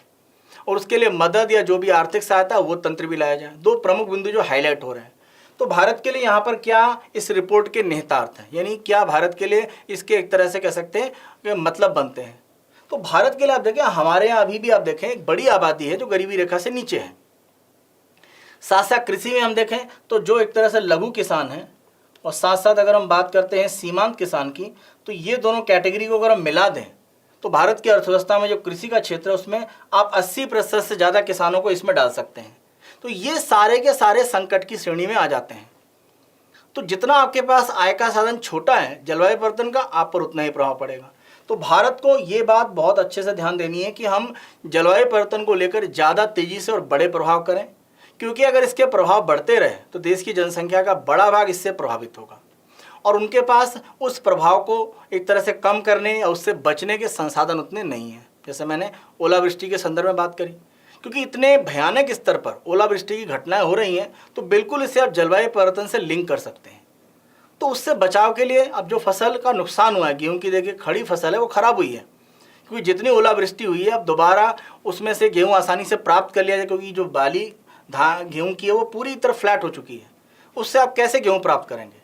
Speaker 1: और उसके लिए मदद या जो भी आर्थिक सहायता वो तंत्र भी लाया जाए। दो प्रमुख बिंदु जो हाईलाइट हो रहे हैं। तो भारत के लिए यहाँ पर क्या इस रिपोर्ट के निहितार्थ हैं, यानी क्या भारत के लिए इसके एक तरह से कह सकते हैं कि मतलब बनते हैं। तो भारत के लिए आप देखें, हमारे यहाँ अभी भी आप देखें एक बड़ी आबादी है जो गरीबी रेखा से नीचे है। साथ साथ कृषि में हम देखें तो जो एक तरह से लघु किसान हैं, और साथ साथ अगर हम बात करते हैं सीमांत किसान की, तो ये दोनों कैटेगरी को अगर हम मिला दें तो भारत की अर्थव्यवस्था में जो कृषि का क्षेत्र है उसमें आप 80% से ज़्यादा किसानों को इसमें डाल सकते हैं। तो ये सारे के सारे संकट की श्रेणी में आ जाते हैं। तो जितना आपके पास आय का साधन छोटा है जलवायु परिवर्तन का, आप पर उतना ही प्रभाव पड़ेगा। तो भारत को ये बात बहुत अच्छे से ध्यान देनी है कि हम जलवायु परिवर्तन को लेकर ज़्यादा तेज़ी से और बड़े प्रभाव करें, क्योंकि अगर इसके प्रभाव बढ़ते रहे तो देश की जनसंख्या का बड़ा भाग इससे प्रभावित होगा, और उनके पास उस प्रभाव को एक तरह से कम करने या उससे बचने के संसाधन उतने नहीं हैं। जैसे मैंने ओलावृष्टि के संदर्भ में बात करी, क्योंकि इतने भयानक स्तर पर ओलावृष्टि की घटनाएं हो रही हैं, तो बिल्कुल इसे आप जलवायु परिवर्तन से लिंक कर सकते हैं। तो उससे बचाव के लिए अब जो फसल का नुकसान हुआ है, गेहूं की देखिए खड़ी फसल है वो खराब हुई है, क्योंकि जितनी ओलावृष्टि हुई है अब दोबारा उसमें से गेहूँ आसानी से प्राप्त कर लिया जाए, क्योंकि जो बाली गेहूँ की है वो पूरी तरह फ्लैट हो चुकी है, उससे आप कैसे गेहूँ प्राप्त करेंगे।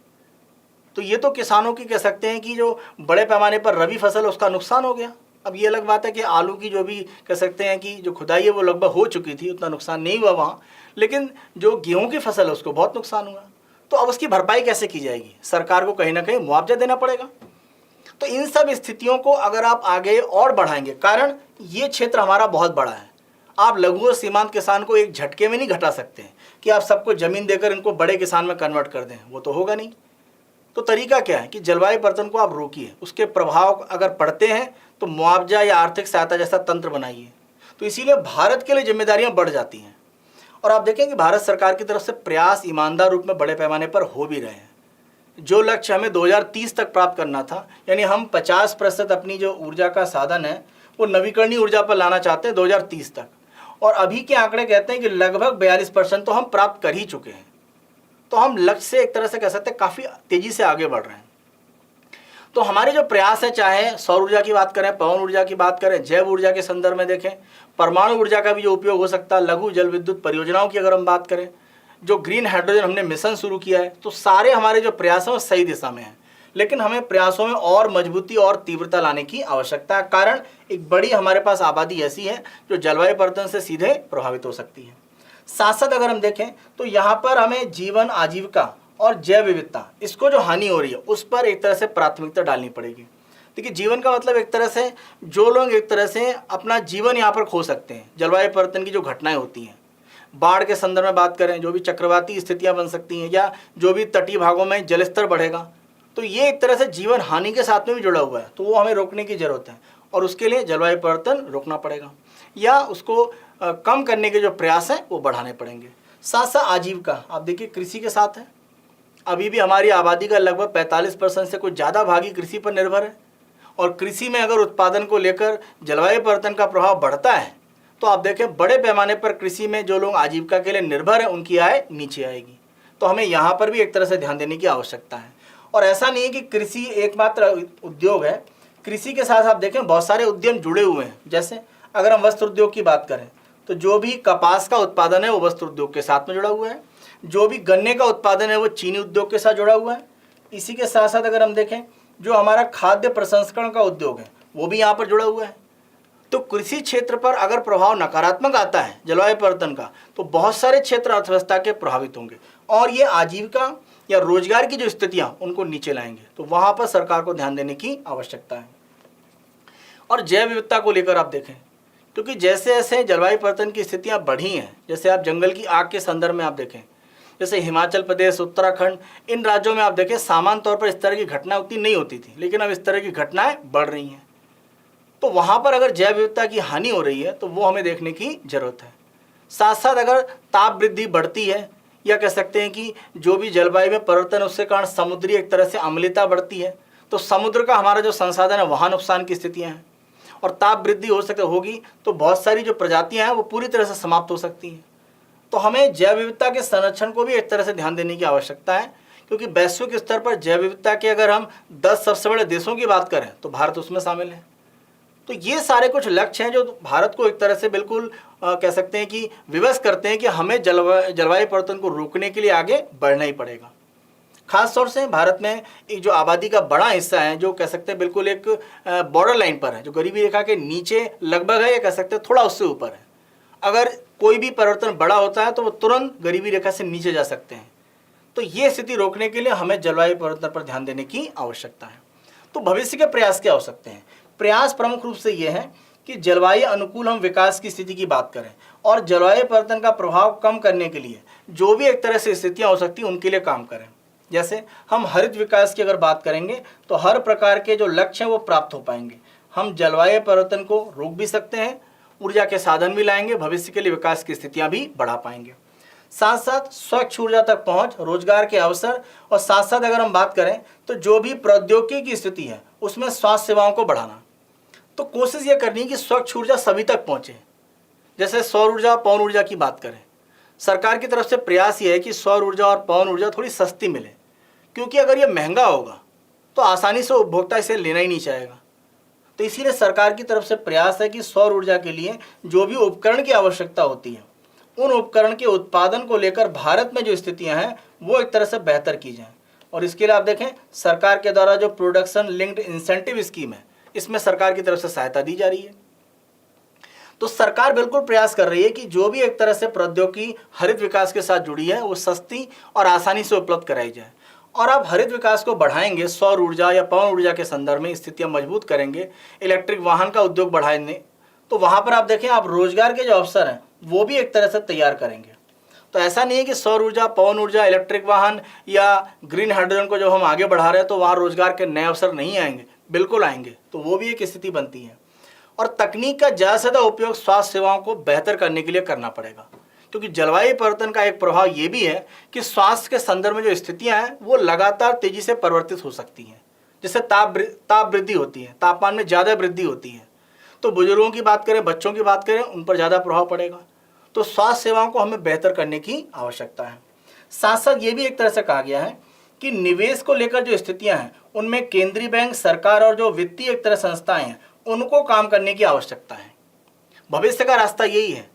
Speaker 1: तो ये तो किसानों की कह सकते हैं कि जो बड़े पैमाने पर रबी फसल है उसका नुकसान हो गया। अब ये अलग बात है कि आलू की जो भी कह सकते हैं कि जो खुदाई है वो लगभग हो चुकी थी, उतना नुकसान नहीं हुआ वहाँ, लेकिन जो गेहूं की फसल है उसको बहुत नुकसान हुआ। तो अब उसकी भरपाई कैसे की जाएगी? सरकार को कहीं ना कहीं मुआवजा देना पड़ेगा। तो इन सब स्थितियों को अगर आप आगे और बढ़ाएंगे, कारण ये क्षेत्र हमारा बहुत बड़ा है, आप लघु और सीमांत किसान को एक झटके में नहीं घटा सकते हैं कि आप सबको ज़मीन देकर इनको बड़े किसान में कन्वर्ट कर दें, वो तो होगा नहीं। तो तरीका क्या है कि जलवायु परिवर्तन को आप रोकिए, उसके प्रभाव अगर पड़ते हैं तो मुआवजा या आर्थिक सहायता जैसा तंत्र बनाइए। तो इसीलिए भारत के लिए जिम्मेदारियां बढ़ जाती हैं। और आप देखें कि भारत सरकार की तरफ से प्रयास ईमानदार रूप में बड़े पैमाने पर हो भी रहे हैं। जो लक्ष्य हमें 2030 तक प्राप्त करना था, यानी हम 50% अपनी जो ऊर्जा का साधन है वो नवीकरणीय ऊर्जा पर लाना चाहते हैं 2030 तक, और अभी के आंकड़े कहते हैं कि लगभग 42% तो हम प्राप्त कर ही चुके हैं। तो हम लक्ष्य से एक तरह से कह सकते हैं काफ़ी तेज़ी से आगे बढ़ रहे हैं। तो हमारे जो प्रयास है, चाहे सौर ऊर्जा की बात करें, पवन ऊर्जा की बात करें, जैव ऊर्जा के संदर्भ में देखें, परमाणु ऊर्जा का भी जो उपयोग हो सकता है, लघु जल विद्युत परियोजनाओं की अगर हम बात करें, जो ग्रीन हाइड्रोजन हमने मिशन शुरू किया है, तो सारे हमारे जो प्रयास हैं वो सही दिशा में हैं। लेकिन हमें प्रयासों में और मजबूती और तीव्रता लाने की आवश्यकता है, कारण एक बड़ी हमारे पास आबादी ऐसी है जो जलवायु परिवर्तन से सीधे प्रभावित हो सकती है। साथ साथ अगर हम देखें तो यहाँ पर हमें जीवन आजीविका और जैव विविधता, इसको जो हानि हो रही है उस पर एक तरह से प्राथमिकता डालनी पड़ेगी। देखिए, जीवन का मतलब एक तरह से जो लोग एक तरह से अपना जीवन यहाँ पर खो सकते हैं, जलवायु परिवर्तन की जो घटनाएं होती हैं, बाढ़ के संदर्भ में बात करें, जो भी चक्रवाती स्थितियां बन सकती हैं, या जो भी तटीय भागों में जलस्तर बढ़ेगा, तो ये एक तरह से जीवन हानि के साथ में भी जुड़ा हुआ है। तो वो हमें रोकने की जरूरत है, और उसके लिए जलवायु परिवर्तन रोकना पड़ेगा या उसको कम करने के जो प्रयास हैं वो बढ़ाने पड़ेंगे। साथ साथ आजीविका, आप देखिए कृषि के साथ है। अभी भी हमारी आबादी का लगभग 45% से कुछ ज़्यादा भाग ही कृषि पर निर्भर है, और कृषि में अगर उत्पादन को लेकर जलवायु परिवर्तन का प्रभाव बढ़ता है तो आप देखें बड़े पैमाने पर कृषि में जो लोग आजीविका के लिए निर्भर हैं उनकी आय नीचे आएगी। तो हमें यहाँ पर भी एक तरह से ध्यान देने की आवश्यकता है। और ऐसा नहीं है कि कृषि एकमात्र उद्योग है, कृषि के साथ आप देखें बहुत सारे उद्यम जुड़े हुए हैं। जैसे अगर हम वस्त्र उद्योग की बात करें तो जो भी कपास का उत्पादन है वो वस्त्र उद्योग के साथ में जुड़ा हुआ है, जो भी गन्ने का उत्पादन है वो चीनी उद्योग के साथ जुड़ा हुआ है। इसी के साथ साथ अगर हम देखें जो हमारा खाद्य प्रसंस्करण का उद्योग है वो भी यहाँ पर जुड़ा हुआ है। तो कृषि क्षेत्र पर अगर प्रभाव नकारात्मक आता है जलवायु परिवर्तन का, तो बहुत सारे क्षेत्र अर्थव्यवस्था के प्रभावित होंगे, और ये आजीविका या रोजगार की जो स्थितियां उनको नीचे लाएंगे। तो वहां पर सरकार को ध्यान देने की आवश्यकता है। और जैव विविधता को लेकर आप देखें, क्योंकि जैसे जैसे जलवायु परिवर्तन की स्थितियां बढ़ी हैं, जैसे आप जंगल की आग के संदर्भ में आप देखें, जैसे हिमाचल प्रदेश, उत्तराखंड, इन राज्यों में आप देखें सामान्य तौर पर इस तरह की घटनाएं उतनी नहीं होती थी, लेकिन अब इस तरह की घटनाएं बढ़ रही हैं। तो वहाँ पर अगर जैव विविधता की हानि हो रही है तो वो हमें देखने की जरूरत है। साथ साथ अगर ताप वृद्धि बढ़ती है, या कह सकते हैं कि जो भी जलवायु में परिवर्तन उसके कारण समुद्री एक तरह से अम्लता बढ़ती है, तो समुद्र का हमारा जो संसाधन है वहाँ नुकसान की स्थितियाँ हैं, और ताप वृद्धि होगी तो बहुत सारी जो प्रजातियाँ हैं वो पूरी तरह से समाप्त हो सकती हैं। तो हमें जैव विविधता के संरक्षण को भी एक तरह से ध्यान देने की आवश्यकता है, क्योंकि वैश्विक स्तर पर जैव विविधता के अगर हम 10 सबसे बड़े देशों की बात करें तो भारत उसमें शामिल है। तो ये सारे कुछ लक्ष्य हैं जो भारत को एक तरह से बिल्कुल कह सकते हैं कि विवश करते हैं कि हमें जलवायु परिवर्तन को रोकने के लिए आगे बढ़ना ही पड़ेगा। खास तौर से भारत में एक जो आबादी का बड़ा हिस्सा है, जो कह सकते हैं बिल्कुल एक बॉर्डर लाइन पर है, जो गरीबी रेखा के नीचे लगभग है, या कह सकते हैं थोड़ा उससे ऊपर है। अगर कोई भी परिवर्तन बड़ा होता है तो वो तुरंत गरीबी रेखा से नीचे जा सकते हैं। तो ये स्थिति रोकने के लिए हमें जलवायु परिवर्तन पर ध्यान देने की आवश्यकता है। तो भविष्य के प्रयास क्या हो सकते हैं? प्रयास प्रमुख रूप से ये है कि जलवायु अनुकूल हम विकास की स्थिति की बात करें, और जलवायु परिवर्तन का प्रभाव कम करने के लिए जो भी एक तरह से स्थितियां हो सकती हैं उनके लिए काम करें। जैसे हम हरित विकास की अगर बात करेंगे तो हर प्रकार के जो लक्ष्य हैं वो प्राप्त हो पाएंगे। हम जलवायु परिवर्तन को रोक भी सकते हैं, ऊर्जा के साधन भी लाएंगे, भविष्य के लिए विकास की स्थितियां भी बढ़ा पाएंगे। साथ साथ स्वच्छ ऊर्जा तक पहुंच, रोजगार के अवसर, और साथ साथ अगर हम बात करें तो जो भी प्रौद्योगिकी की स्थिति है उसमें स्वास्थ्य सेवाओं को बढ़ाना। तो कोशिश ये करनी है कि स्वच्छ ऊर्जा सभी तक पहुंचे। जैसे सौर ऊर्जा, पवन ऊर्जा की बात करें, सरकार की तरफ से प्रयास ये है कि सौर ऊर्जा और पवन ऊर्जा थोड़ी सस्ती मिले, क्योंकि अगर ये महंगा होगा तो आसानी से उपभोक्ता इसे लेना ही नहीं चाहेगा। तो इसीलिए सरकार की तरफ से प्रयास है कि सौर ऊर्जा के लिए जो भी उपकरण की आवश्यकता होती है, उन उपकरण के उत्पादन को लेकर भारत में जो स्थितियां हैं वो एक तरह से बेहतर की जाएं। और इसके लिए आप देखें सरकार के द्वारा जो प्रोडक्शन लिंक्ड इंसेंटिव स्कीम है, इसमें सरकार की तरफ से सहायता दी जा रही है। तो सरकार बिल्कुल प्रयास कर रही है कि जो भी एक तरह से प्रौद्योगिकी हरित विकास के साथ जुड़ी है वो सस्ती और आसानी से उपलब्ध कराई जाए। और आप हरित विकास को बढ़ाएंगे, सौर ऊर्जा या पवन ऊर्जा के संदर्भ में स्थितियां मजबूत करेंगे, इलेक्ट्रिक वाहन का उद्योग बढ़ाएंगे, तो वहां पर आप देखें आप रोजगार के जो अवसर हैं वो भी एक तरह से तैयार करेंगे। तो ऐसा नहीं है कि सौर ऊर्जा, पवन ऊर्जा, इलेक्ट्रिक वाहन या ग्रीन हाइड्रोजन को जो हम आगे बढ़ा रहे हैं तो वहाँ रोजगार के नए अवसर नहीं आएंगे, बिल्कुल आएंगे। तो वो भी एक स्थिति बनती है। और तकनीक का ज़्यादा से ज़्यादा उपयोग स्वास्थ्य सेवाओं को बेहतर करने के लिए करना पड़ेगा, क्योंकि जलवायु परिवर्तन का एक प्रभाव ये भी है कि स्वास्थ्य के संदर्भ में जो स्थितियाँ हैं वो लगातार तेजी से परिवर्तित हो सकती हैं। जैसे ताप वृद्धि होती है, तापमान में ज़्यादा वृद्धि होती है, तो बुजुर्गों की बात करें, बच्चों की बात करें, उन पर ज़्यादा प्रभाव पड़ेगा। तो स्वास्थ्य सेवाओं को हमें बेहतर करने की आवश्यकता है। साथ साथ ये भी एक तरह से कहा गया है कि निवेश को लेकर जो स्थितियां हैं उनमें केंद्रीय बैंक, सरकार और जो वित्तीय एक तरह संस्थाएं हैं उनको काम करने की आवश्यकता है। भविष्य का रास्ता यही है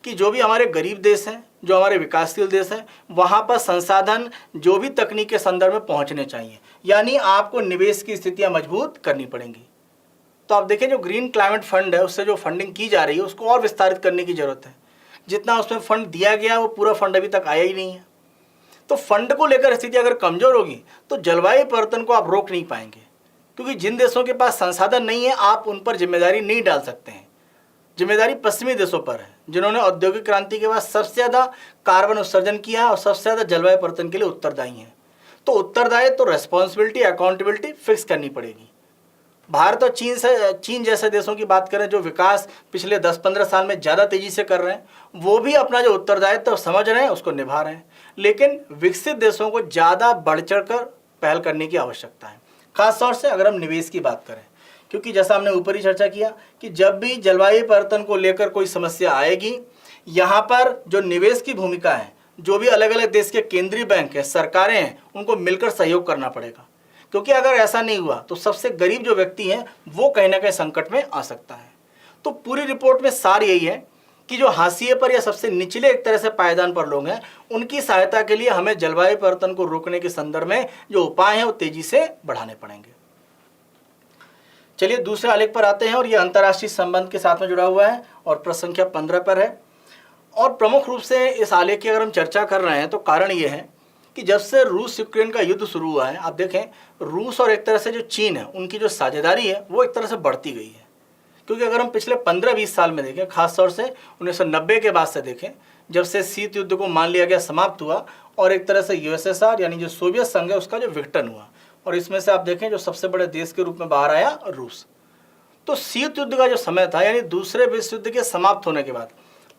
Speaker 1: कि जो भी हमारे गरीब देश हैं, जो हमारे विकासशील देश हैं, वहाँ पर संसाधन जो भी तकनीक के संदर्भ में पहुँचने चाहिए, यानी आपको निवेश की स्थितियाँ मजबूत करनी पड़ेंगी। तो आप देखें जो ग्रीन क्लाइमेट फंड है उससे जो फंडिंग की जा रही है उसको और विस्तारित करने की जरूरत है। जितना उसमें फंड दिया गया वो पूरा फंड अभी तक आया ही नहीं है। तो फंड को लेकर स्थिति अगर कमजोर होगी तो जलवायु परिवर्तन को आप रोक नहीं पाएंगे, क्योंकि जिन देशों के पास संसाधन नहीं है आप उन पर जिम्मेदारी नहीं डाल सकते हैं। जिम्मेदारी पश्चिमी देशों पर है, जिन्होंने औद्योगिक क्रांति के बाद सबसे ज़्यादा कार्बन उत्सर्जन किया और सबसे ज़्यादा जलवायु परिवर्तन के लिए उत्तरदायी हैं। तो उत्तरदायित्व, तो रेस्पॉन्सिबिलिटी, अकाउंटेबिलिटी फिक्स करनी पड़ेगी। भारत और चीन जैसे देशों की बात करें जो विकास पिछले 10-15 साल में ज़्यादा तेज़ी से कर रहे हैं, वो भी अपना जो उत्तरदायित्व समझ रहे हैं उसको निभा रहे हैं। लेकिन विकसित देशों को ज़्यादा बढ़ चढ़ कर पहल करने की आवश्यकता है, खासतौर से अगर हम निवेश की बात करें, क्योंकि जैसा हमने ऊपर ही चर्चा किया कि जब भी जलवायु परिवर्तन को लेकर कोई समस्या आएगी, यहाँ पर जो निवेश की भूमिका है, जो भी अलग अलग देश के केंद्रीय बैंक है, सरकारें हैं, उनको मिलकर सहयोग करना पड़ेगा। क्योंकि अगर ऐसा नहीं हुआ तो सबसे गरीब जो व्यक्ति हैं वो कहीं ना कहीं संकट में आ सकता है। तो पूरी रिपोर्ट में सार यही है कि जो हाशिए पर या सबसे निचले एक तरह से पायदान पर लोग हैं उनकी सहायता के लिए हमें जलवायु परिवर्तन को रोकने के संदर्भ में जो उपाय हैं वो तेजी से बढ़ाने पड़ेंगे। चलिए दूसरे आलेख पर आते हैं और ये अंतर्राष्ट्रीय संबंध के साथ में जुड़ा हुआ है और प्रश्न संख्या 15 पर है। और प्रमुख रूप से इस आलेख की अगर हम चर्चा कर रहे हैं तो कारण ये है कि जब से रूस यूक्रेन का युद्ध शुरू हुआ है, आप देखें रूस और एक तरह से जो चीन है उनकी जो साझेदारी है वो एक तरह से बढ़ती गई है। क्योंकि अगर हम पिछले 15-20 साल में देखें, खासतौर से 1990 के बाद से देखें, जब से शीत युद्ध को मान लिया गया समाप्त हुआ और एक तरह से यूएसएसआर यानी जो सोवियत संघ है उसका जो विघटन हुआ, और इसमें से आप देखें जो सबसे बड़े देश के रूप में बाहर आया रूस। तो शीत युद्ध का जो समय था यानी दूसरे विश्व युद्ध के समाप्त होने के बाद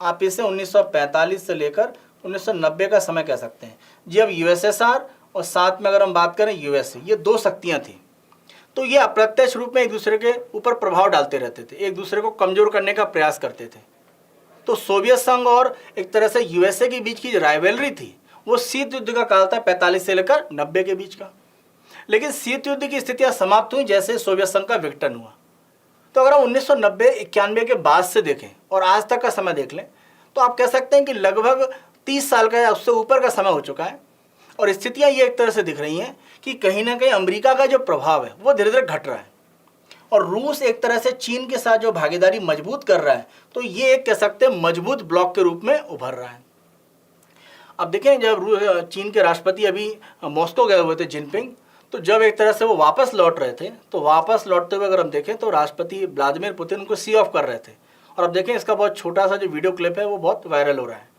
Speaker 1: आप इसे 1945 से लेकर 1990 का समय कह सकते हैं जी। अब यूएसएसआर और साथ में अगर हम बात करें यूएसए, ये दो शक्तियां थी। तो ये अप्रत्यक्ष रूप में एक दूसरे के ऊपर प्रभाव डालते रहते थे, एक दूसरे को कमजोर करने का प्रयास करते थे। तो सोवियत संघ और एक तरह से यूएसए के बीच की जो राइवलरी थी वो शीत युद्ध का काल था 45 से लेकर 90 के बीच का। लेकिन शीत युद्ध की स्थितियां समाप्त हुई जैसे सोवियत संघ का विघटन हुआ। तो अगर हम 1990-91 के बाद से देखें और आज तक का समय देख लें तो आप कह सकते हैं कि लगभग 30 साल का या उससे ऊपर का समय हो चुका है। और स्थितियां ये एक तरह से दिख रही हैं कि कहीं ना कहीं अमेरिका का जो प्रभाव है वो धीरे धीरे घट रहा है और रूस एक तरह से चीन के साथ जो भागीदारी मजबूत कर रहा है, तो ये एक कह सकते हैं मजबूत ब्लॉक के रूप में उभर रहा है। अब देखें जब चीन के राष्ट्रपति अभी मॉस्को गए हुए थे जिनपिंग, तो जब एक तरह से वो वापस लौट रहे थे तो वापस लौटते हुए अगर हम देखें तो राष्ट्रपति व्लादिमीर पुतिन उनको सी ऑफ कर रहे थे। और अब देखें इसका बहुत छोटा सा जो वीडियो क्लिप है वो बहुत वायरल हो रहा है।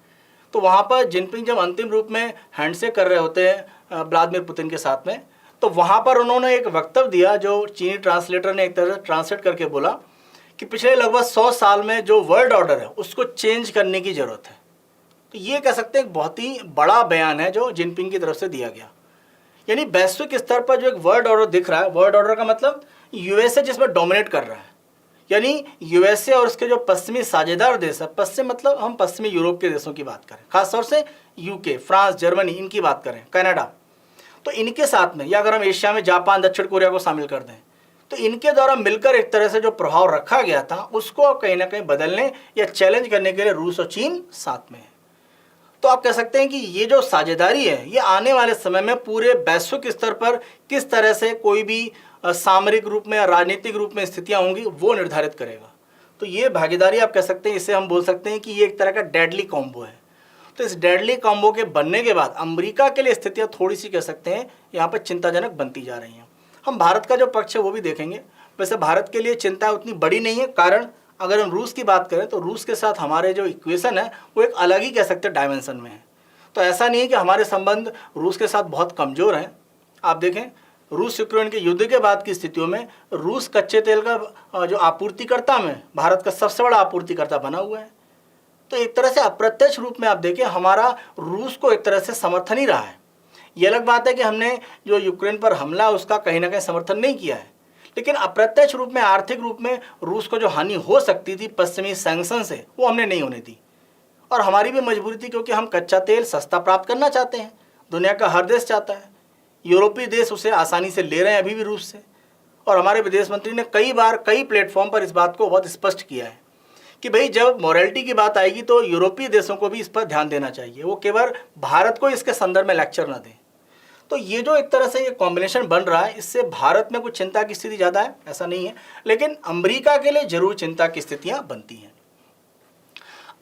Speaker 1: तो वहाँ पर जिनपिंग जब अंतिम रूप में हैंडशेक कर रहे होते हैं व्लादिमीर पुतिन के साथ में, तो वहाँ पर उन्होंने एक वक्तव्य दिया जो चीनी ट्रांसलेटर ने एक तरह से ट्रांसलेट करके बोला कि पिछले लगभग 100 साल में जो वर्ल्ड ऑर्डर है उसको चेंज करने की ज़रूरत है। तो ये कह सकते हैं एक बहुत ही बड़ा बयान है जो जिनपिंग की तरफ से दिया गया। यानी वैश्विक स्तर पर जो एक वर्ल्ड ऑर्डर दिख रहा है, वर्ल्ड ऑर्डर का मतलब यूएसए जिसमें डोमिनेट कर रहा है, यानी यूएसए और उसके जो पश्चिमी साझेदार देश है, पश्चिम मतलब हम पश्चिमी यूरोप के देशों की बात करें, खासतौर से यूके, फ्रांस, जर्मनी, इनकी बात करें, कनाडा, तो इनके साथ में, या अगर हम एशिया में जापान, दक्षिण कोरिया को शामिल कर दें, तो इनके द्वारा मिलकर एक तरह से जो प्रभाव रखा गया था उसको कहीं ना कहीं बदलने या चैलेंज करने के लिए रूस और चीन साथ में है। तो आप कह सकते हैं कि ये जो साझेदारी है ये आने वाले समय में पूरे वैश्विक स्तर पर किस तरह से कोई भी सामरिक रूप में या राजनीतिक रूप में स्थितियाँ होंगी वो निर्धारित करेगा। तो ये भागीदारी आप कह सकते हैं, इसे हम बोल सकते हैं कि ये एक तरह का डेडली कॉम्बो है। तो इस डेडली कॉम्बो के बनने के बाद अमेरिका के लिए स्थितियाँ थोड़ी सी कह सकते हैं यहाँ पर चिंताजनक बनती जा रही हैं। हम भारत का जो पक्ष है वो भी देखेंगे। वैसे भारत के लिए चिंता उतनी बड़ी नहीं है, कारण अगर हम रूस की बात करें तो रूस के साथ हमारे जो इक्वेशन है वो एक अलग ही कह सकते हैं डायमेंशन में है। तो ऐसा नहीं है कि हमारे संबंध रूस के साथ बहुत कमज़ोर हैं। आप देखें रूस यूक्रेन के युद्ध के बाद की स्थितियों में रूस कच्चे तेल का जो आपूर्तिकर्ता में भारत का सबसे बड़ा आपूर्तिकर्ता बना हुआ है। तो एक तरह से अप्रत्यक्ष रूप में आप देखें हमारा रूस को एक तरह से समर्थन ही रहा है। ये अलग बात है कि हमने जो यूक्रेन पर हमला उसका कहीं ना कहीं समर्थन नहीं किया है, लेकिन अप्रत्यक्ष रूप में आर्थिक रूप में रूस को जो हानि हो सकती थी पश्चिमी सैंक्शन से वो हमने नहीं होने दी। और हमारी भी मजबूरी थी क्योंकि हम कच्चा तेल सस्ता प्राप्त करना चाहते हैं। दुनिया का हर देश चाहता है, यूरोपीय देश उसे आसानी से ले रहे हैं अभी भी रूस से। और हमारे विदेश मंत्री ने कई बार कई प्लेटफॉर्म पर इस बात को बहुत स्पष्ट किया है कि भाई जब मॉरलिटी की बात आएगी तो यूरोपीय देशों को भी इस पर ध्यान देना चाहिए, वो केवल भारत को इसके संदर्भ में लेक्चर न दें। तो ये जो एक तरह से ये कॉम्बिनेशन बन रहा है इससे भारत में कुछ चिंता की स्थिति ज़्यादा है ऐसा नहीं है, लेकिन अमेरिका के लिए जरूर चिंता की स्थितियाँ बनती हैं।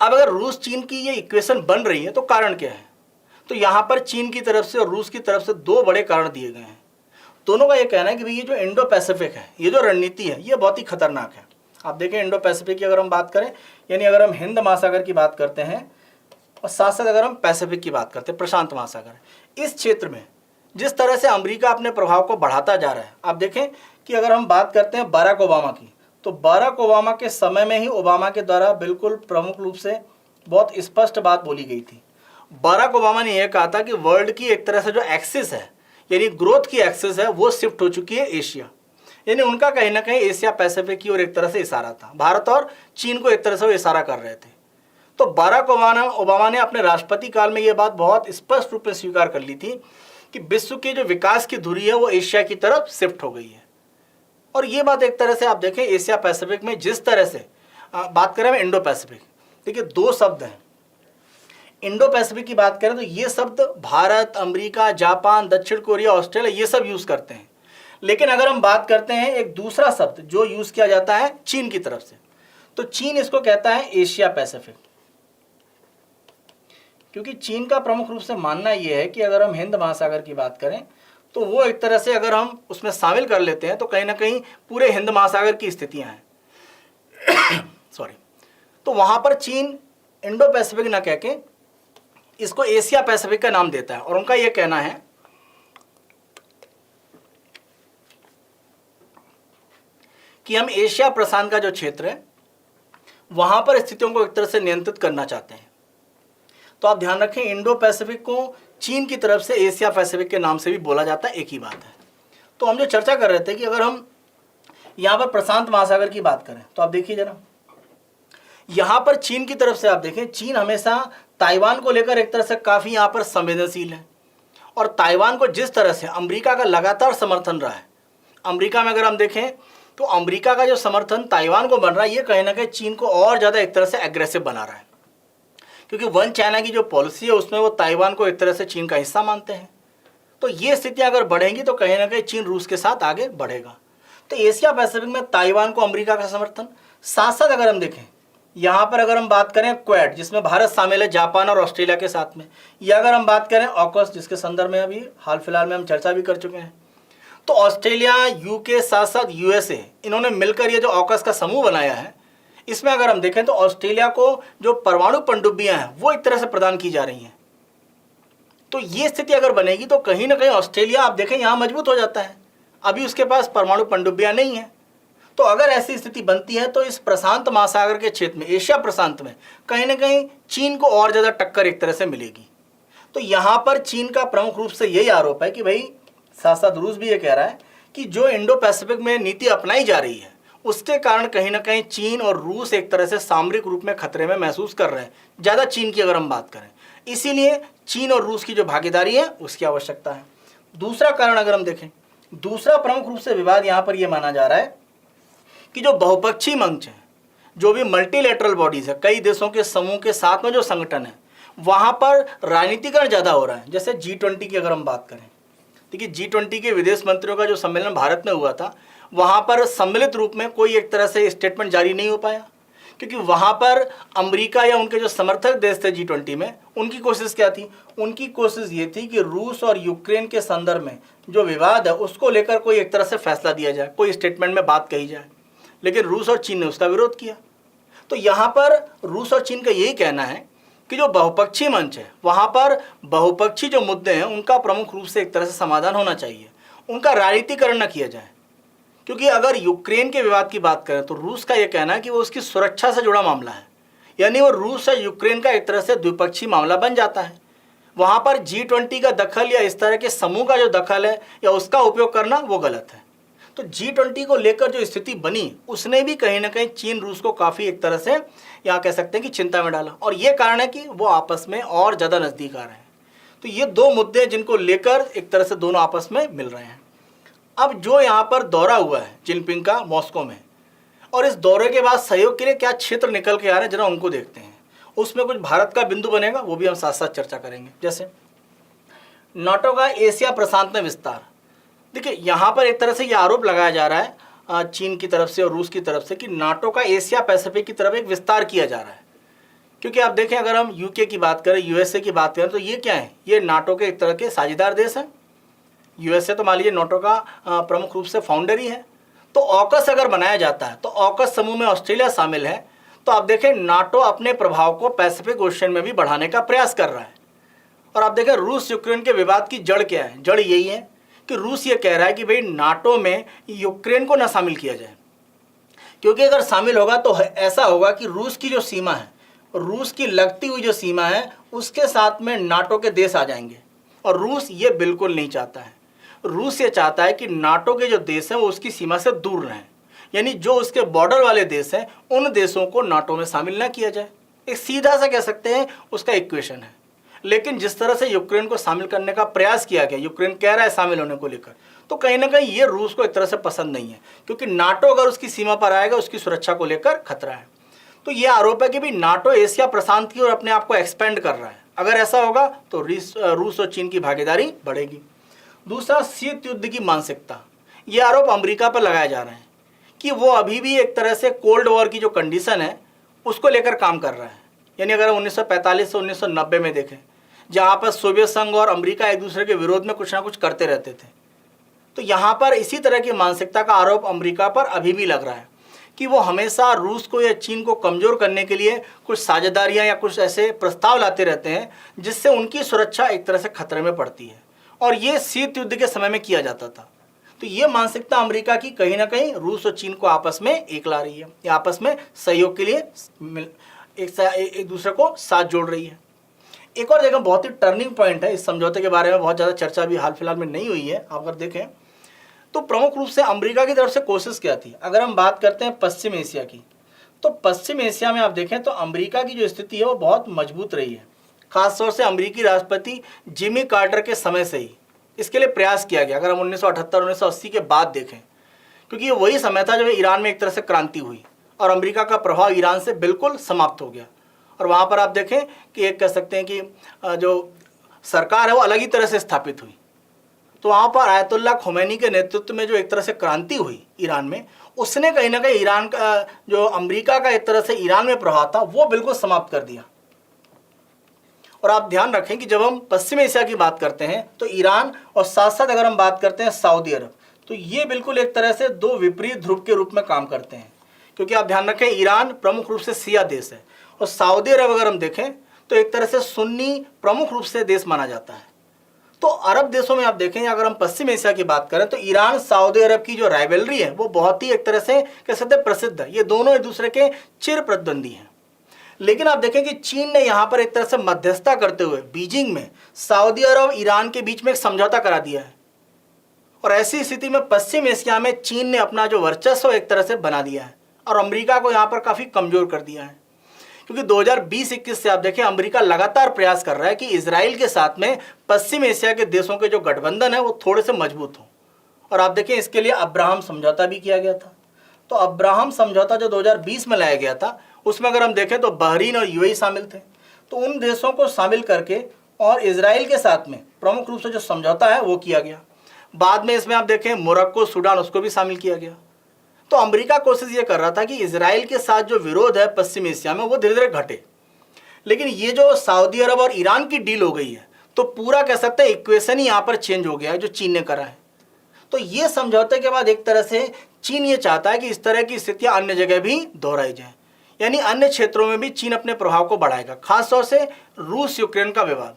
Speaker 1: अब अगर रूस चीन की ये इक्वेशन बन रही है तो कारण क्या है? तो यहाँ पर चीन की तरफ से और रूस की तरफ से दो बड़े कारण दिए गए हैं। दोनों का ये कहना है कि भाई ये जो इंडो पैसिफिक है, ये जो रणनीति है ये बहुत ही खतरनाक है। आप देखें इंडो पैसिफिक की अगर हम बात करें, यानी अगर हम हिंद महासागर की बात करते हैं और साथ साथ अगर हम पैसिफिक की बात करते हैं प्रशांत महासागर, इस क्षेत्र में जिस तरह से अमेरिका अपने प्रभाव को बढ़ाता जा रहा है। आप देखें कि अगर हम बात करते हैं बराक ओबामा की, तो बराक ओबामा के समय में ही ओबामा के द्वारा बिल्कुल प्रमुख रूप से बहुत स्पष्ट बात बोली गई थी। बराक ओबामा ने यह कहा था कि वर्ल्ड की एक तरह से जो एक्सिस है, यानी ग्रोथ की एक्सिस है, वो शिफ्ट हो चुकी है एशिया। यानी उनका कहीं ना कहीं एशिया पैसिफिक की ओर एक तरह से इशारा था। भारत और चीन को एक तरह से वो इशारा कर रहे थे। तो बराक ओबामा ने अपने राष्ट्रपति काल में ये बात बहुत स्पष्ट रूप में स्वीकार कर ली थी कि विश्व की जो विकास की धुरी है वो एशिया की तरफ शिफ्ट हो गई है। और ये बात एक तरह से आप देखें एशिया पैसिफिक में जिस तरह से बात करें इंडो पैसिफिक, देखिए दो शब्द हैं। इंडो पैसिफिक की बात करें तो ये शब्द भारत, अमेरिका, जापान, दक्षिण कोरिया, ऑस्ट्रेलिया ये सब यूज़ करते हैं। लेकिन अगर हम बात करते हैं एक दूसरा शब्द जो यूज़ किया जाता है चीन की तरफ से, तो चीन इसको कहता है एशिया पैसिफिक। क्योंकि चीन का प्रमुख रूप से मानना यह है कि अगर हम हिंद महासागर की बात करें तो वो एक तरह से अगर हम उसमें शामिल कर लेते हैं तो कहीं ना कहीं पूरे हिंद महासागर की स्थितियां हैं सॉरी। तो वहाँ पर चीन इंडो पैसिफिक ना कह के इसको एशिया पैसिफिक का नाम देता है। और उनका यह कहना है कि हम एशिया प्रशांत का जो क्षेत्र है वहाँ पर स्थितियों को एक तरह से नियंत्रित करना चाहते हैं। तो आप ध्यान रखें इंडो पैसिफिक को चीन की तरफ से एशिया पैसिफिक के नाम से भी बोला जाता है, एक ही बात है। तो हम जो चर्चा कर रहे थे कि अगर हम यहाँ पर प्रशांत महासागर की बात करें तो आप देखिए जरा, यहाँ पर चीन की तरफ से आप देखें, चीन हमेशा ताइवान को लेकर एक तरह से काफ़ी यहाँ पर संवेदनशील है। और ताइवान को जिस तरह से अमेरिका का लगातार समर्थन रहा है, अमेरिका में अगर हम देखें तो अमेरिका का जो समर्थन ताइवान को बन रहा है ये कहीं ना कहीं चीन को और ज़्यादा एक तरह से एग्रेसिव बना रहा है। क्योंकि वन चाइना की जो पॉलिसी है उसमें वो ताइवान को एक तरह से चीन का हिस्सा मानते हैं। तो ये स्थितियाँ अगर बढ़ेंगी तो कहीं ना कहीं चीन रूस के साथ आगे बढ़ेगा। तो एशिया पैसिफिक में ताइवान को अमेरिका का समर्थन, साथ साथ अगर हम देखें यहाँ पर अगर हम बात करें क्वाड जिसमें भारत शामिल है जापान और ऑस्ट्रेलिया के साथ में, या अगर हम बात करें ऑकस जिसके संदर्भ में अभी हाल फिलहाल में हम चर्चा भी कर चुके हैं, तो ऑस्ट्रेलिया, यूके साथ साथ यूएसए इन्होंने मिलकर ये जो ऑकस का समूह बनाया है, इसमें अगर हम देखें तो ऑस्ट्रेलिया को जो परमाणु पनडुब्बियां हैं वो एक तरह से प्रदान की जा रही हैं। तो ये स्थिति अगर बनेगी तो कहीं ना कहीं ऑस्ट्रेलिया आप देखें यहाँ मजबूत हो जाता है। अभी उसके पास परमाणु पनडुब्बियां नहीं है। तो अगर ऐसी स्थिति बनती है तो इस प्रशांत महासागर के क्षेत्र में, एशिया प्रशांत में कहीं ना कहीं चीन को और ज़्यादा टक्कर एक तरह से मिलेगी। तो यहाँ पर चीन का प्रमुख रूप से यही आरोप है कि भाई, साथ साथ रूस भी ये कह रहा है कि जो इंडो पैसिफिक में नीति अपनाई जा रही है उसके कारण कहीं ना कहीं चीन और रूस एक तरह से सामरिक रूप में खतरे में महसूस कर रहे हैं, ज़्यादा चीन की अगर हम बात करें। इसीलिए चीन और रूस की जो भागीदारी है उसकी आवश्यकता है। दूसरा कारण अगर हम देखें, दूसरा प्रमुख रूप से विवाद यहाँ पर यह माना जा रहा है कि जो बहुपक्षीय मंच है, जो भी मल्टीलेटरल बॉडीज़ है, कई देशों के समूह के साथ में जो संगठन है, वहाँ पर राजनीतिकरण ज़्यादा हो रहा है। जैसे G20 की अगर हम बात करें देखिए G20 के विदेश मंत्रियों का जो सम्मेलन भारत में हुआ था, वहाँ पर सम्मिलित रूप में कोई एक तरह से स्टेटमेंट जारी नहीं हो पाया, क्योंकि वहाँ पर अमेरिका या उनके जो समर्थक देश थे G20 में, उनकी कोशिश क्या थी? उनकी कोशिश ये थी कि रूस और यूक्रेन के संदर्भ में जो विवाद है उसको लेकर कोई एक तरह से फैसला दिया जाए, कोई स्टेटमेंट में बात कही जाए। लेकिन रूस और चीन ने उसका विरोध किया। तो यहाँ पर रूस और चीन का यही कहना है कि जो बहुपक्षीय मंच है, वहाँ पर बहुपक्षीय जो मुद्दे हैं उनका प्रमुख रूप से एक तरह से समाधान होना चाहिए, उनका राजनीतिकरण न किया जाए। क्योंकि अगर यूक्रेन के विवाद की बात करें तो रूस का यह कहना है कि वो उसकी सुरक्षा से जुड़ा मामला है, यानी वो रूस और यूक्रेन का एक तरह से द्विपक्षीय मामला बन जाता है। वहाँ पर G20 का दखल या इस तरह के समूह का जो दखल है या उसका उपयोग करना वो गलत है। तो G20 को लेकर जो स्थिति बनी उसने भी कहीं ना कहीं चीन रूस को काफ़ी एक तरह से यहाँ कह सकते हैं कि चिंता में डाला, और ये कारण है कि वो आपस में और ज़्यादा नज़दीक आ रहे हैं। तो ये दो मुद्दे हैं जिनको लेकर एक तरह से दोनों आपस में मिल रहे हैं। अब जो यहाँ पर दौरा हुआ है जिनपिंग का मॉस्को में, और इस दौरे के बाद सहयोग के लिए क्या क्षेत्र निकल के आ रहे हैं, जरा उनको देखते हैं। उसमें कुछ भारत का बिंदु बनेगा, वो भी हम साथ साथ चर्चा करेंगे। जैसे नाटो का एशिया प्रशांत में विस्तार। देखिए यहाँ पर एक तरह से ये आरोप लगाया जा रहा है चीन की तरफ से और रूस की तरफ से कि नाटो का एशिया पैसिफिक की तरफ एक विस्तार किया जा रहा है। क्योंकि आप देखें, अगर हम यूके की बात करें, यूएसए की बात करें, तो ये क्या है? ये नाटो के एक तरह के साझेदार देश हैं। यूएसए तो मान लीजिए नाटो का प्रमुख रूप से फाउंडर ही है। तो ऑकस अगर बनाया जाता है तो ऑकस समूह में ऑस्ट्रेलिया शामिल है। तो आप देखें नाटो अपने प्रभाव को पैसिफिक ओशन में भी बढ़ाने का प्रयास कर रहा है। और आप देखें रूस यूक्रेन के विवाद की जड़ क्या है? जड़ यही है कि रूस ये कह रहा है कि भाई नाटो में यूक्रेन को ना शामिल किया जाए, क्योंकि अगर शामिल होगा तो ऐसा होगा कि रूस की जो सीमा है, रूस की लगती हुई जो सीमा है, उसके साथ में नाटो के देश आ जाएंगे। और रूस ये बिल्कुल नहीं चाहता है। रूस ये चाहता है कि नाटो के जो देश हैं वो उसकी सीमा से दूर रहें, यानी जो उसके बॉर्डर वाले देश हैं उन देशों को नाटो में शामिल ना किया जाए। एक सीधा सा कह सकते हैं उसका इक्वेशन है। लेकिन जिस तरह से यूक्रेन को शामिल करने का प्रयास किया गया, यूक्रेन कह रहा है शामिल होने को लेकर, तो कहीं ना कहीं ये रूस को एक तरह से पसंद नहीं है, क्योंकि नाटो अगर उसकी सीमा पर आएगा उसकी सुरक्षा को लेकर खतरा है। तो ये आरोप है कि भाई नाटो एशिया प्रशांत की ओर अपने आप को एक्सपेंड कर रहा है। अगर ऐसा होगा तो रूस और चीन की भागीदारी बढ़ेगी। दूसरा, शीत युद्ध की मानसिकता। ये आरोप अमेरिका पर लगाए जा रहे हैं कि वो अभी भी एक तरह से कोल्ड वॉर की जो कंडीशन है उसको लेकर काम कर रहा है। यानी अगर 1945 से 1990 में देखें, जहाँ पर सोवियत संघ और अमेरिका एक दूसरे के विरोध में कुछ ना कुछ करते रहते थे, तो यहाँ पर इसी तरह की मानसिकता का आरोप अमेरिका पर अभी भी लग रहा है कि वो हमेशा रूस को या चीन को कमज़ोर करने के लिए कुछ साझेदारियाँ या कुछ ऐसे प्रस्ताव लाते रहते हैं जिससे उनकी सुरक्षा एक तरह से खतरे में पड़ती है। और ये शीत युद्ध के समय में किया जाता था। तो ये मानसिकता अमेरिका की कहीं ना कहीं रूस और चीन को आपस में एक ला रही है, या आपस में सहयोग के लिए एक दूसरे को साथ जोड़ रही है। एक और जगह बहुत ही टर्निंग पॉइंट है, इस समझौते के बारे में बहुत ज़्यादा चर्चा भी हाल फिलहाल में नहीं हुई है। आप अगर देखें तो प्रमुख रूप से अमेरिका की तरफ से कोशिश क्या थी। अगर हम बात करते हैं पश्चिम एशिया की, तो पश्चिम एशिया में आप देखें तो अमेरिका की जो स्थिति है वो बहुत मजबूत रही है। खासतौर से अमेरिकी राष्ट्रपति जिमी कार्टर के समय से ही इसके लिए प्रयास किया गया। अगर हम 1978-1980 के बाद देखें, क्योंकि ये वही समय था जब ईरान में एक तरह से क्रांति हुई और अमेरिका का प्रभाव ईरान से बिल्कुल समाप्त हो गया। और वहाँ पर आप देखें कि एक कह सकते हैं कि जो सरकार है वो अलग ही तरह से स्थापित हुई। तो वहाँ पर आयतुल्लाह खुमैनी के नेतृत्व में जो एक तरह से क्रांति हुई ईरान में, उसने कहीं ना कहीं ईरान का जो अमेरिका का एक तरह से ईरान में प्रभाव था वो बिल्कुल समाप्त कर दिया। और आप ध्यान रखें कि जब हम पश्चिम एशिया की बात करते हैं तो ईरान और साथ साथ अगर हम बात करते हैं सऊदी अरब, तो ये बिल्कुल एक तरह से दो विपरीत ध्रुव के रूप में काम करते हैं। क्योंकि आप ध्यान रखें ईरान प्रमुख रूप से शिया देश है और सऊदी अरब अगर हम देखें तो एक तरह से सुन्नी प्रमुख रूप से देश माना जाता है। तो अरब देशों में आप देखें, अगर हम पश्चिम एशिया की बात करें तो ईरान सऊदी अरब की जो राइवलरी है वो बहुत ही एक तरह से कह सकते हैं प्रसिद्ध है। ये दोनों एक दूसरे के चिर प्रतिद्वंदी हैं। लेकिन आप देखें कि चीन ने यहाँ पर एक तरह से मध्यस्थता करते हुए बीजिंग में सऊदी अरब और ईरान के बीच में एक समझौता करा दिया है। और ऐसी स्थिति में पश्चिम एशिया में चीन ने अपना जो वर्चस्व एक तरह से बना दिया है और अमेरिका को यहाँ पर काफ़ी कमज़ोर कर दिया है। क्योंकि 2020-21 से आप देखें अमेरिका लगातार प्रयास कर रहा है कि इजराइल के साथ में पश्चिम एशिया के देशों के जो गठबंधन है वो थोड़े से मजबूत हों। और आप देखें इसके लिए अब्राहम समझौता भी किया गया था। तो अब्राहम समझौता जो 2020 में लाया गया था उसमें अगर हम देखें तो बहरीन और यूएई शामिल थे। तो उन देशों को शामिल करके और इजराइल के साथ में प्रमुख रूप से जो समझौता है वो किया गया। बाद में इसमें आप देखें मोरक्को, सूडान, उसको भी शामिल किया गया। तो अमेरिका कोशिश ये कर रहा था कि इजराइल के साथ जो विरोध है पश्चिमी एशिया में वो धीरे धीरे घटे। लेकिन ये जो सऊदी अरब और ईरान की डील हो गई है तो पूरा कह सकते हैं इक्वेशन ही यहाँ पर चेंज हो गया है जो चीन ने करा है। तो ये समझौते के बाद एक तरह से चीन ये चाहता है कि इस तरह की स्थितियां अन्य जगह भी दोहराई जाए, यानी अन्य क्षेत्रों में भी चीन अपने प्रभाव को बढ़ाएगा, खासतौर से रूस यूक्रेन का विवाद।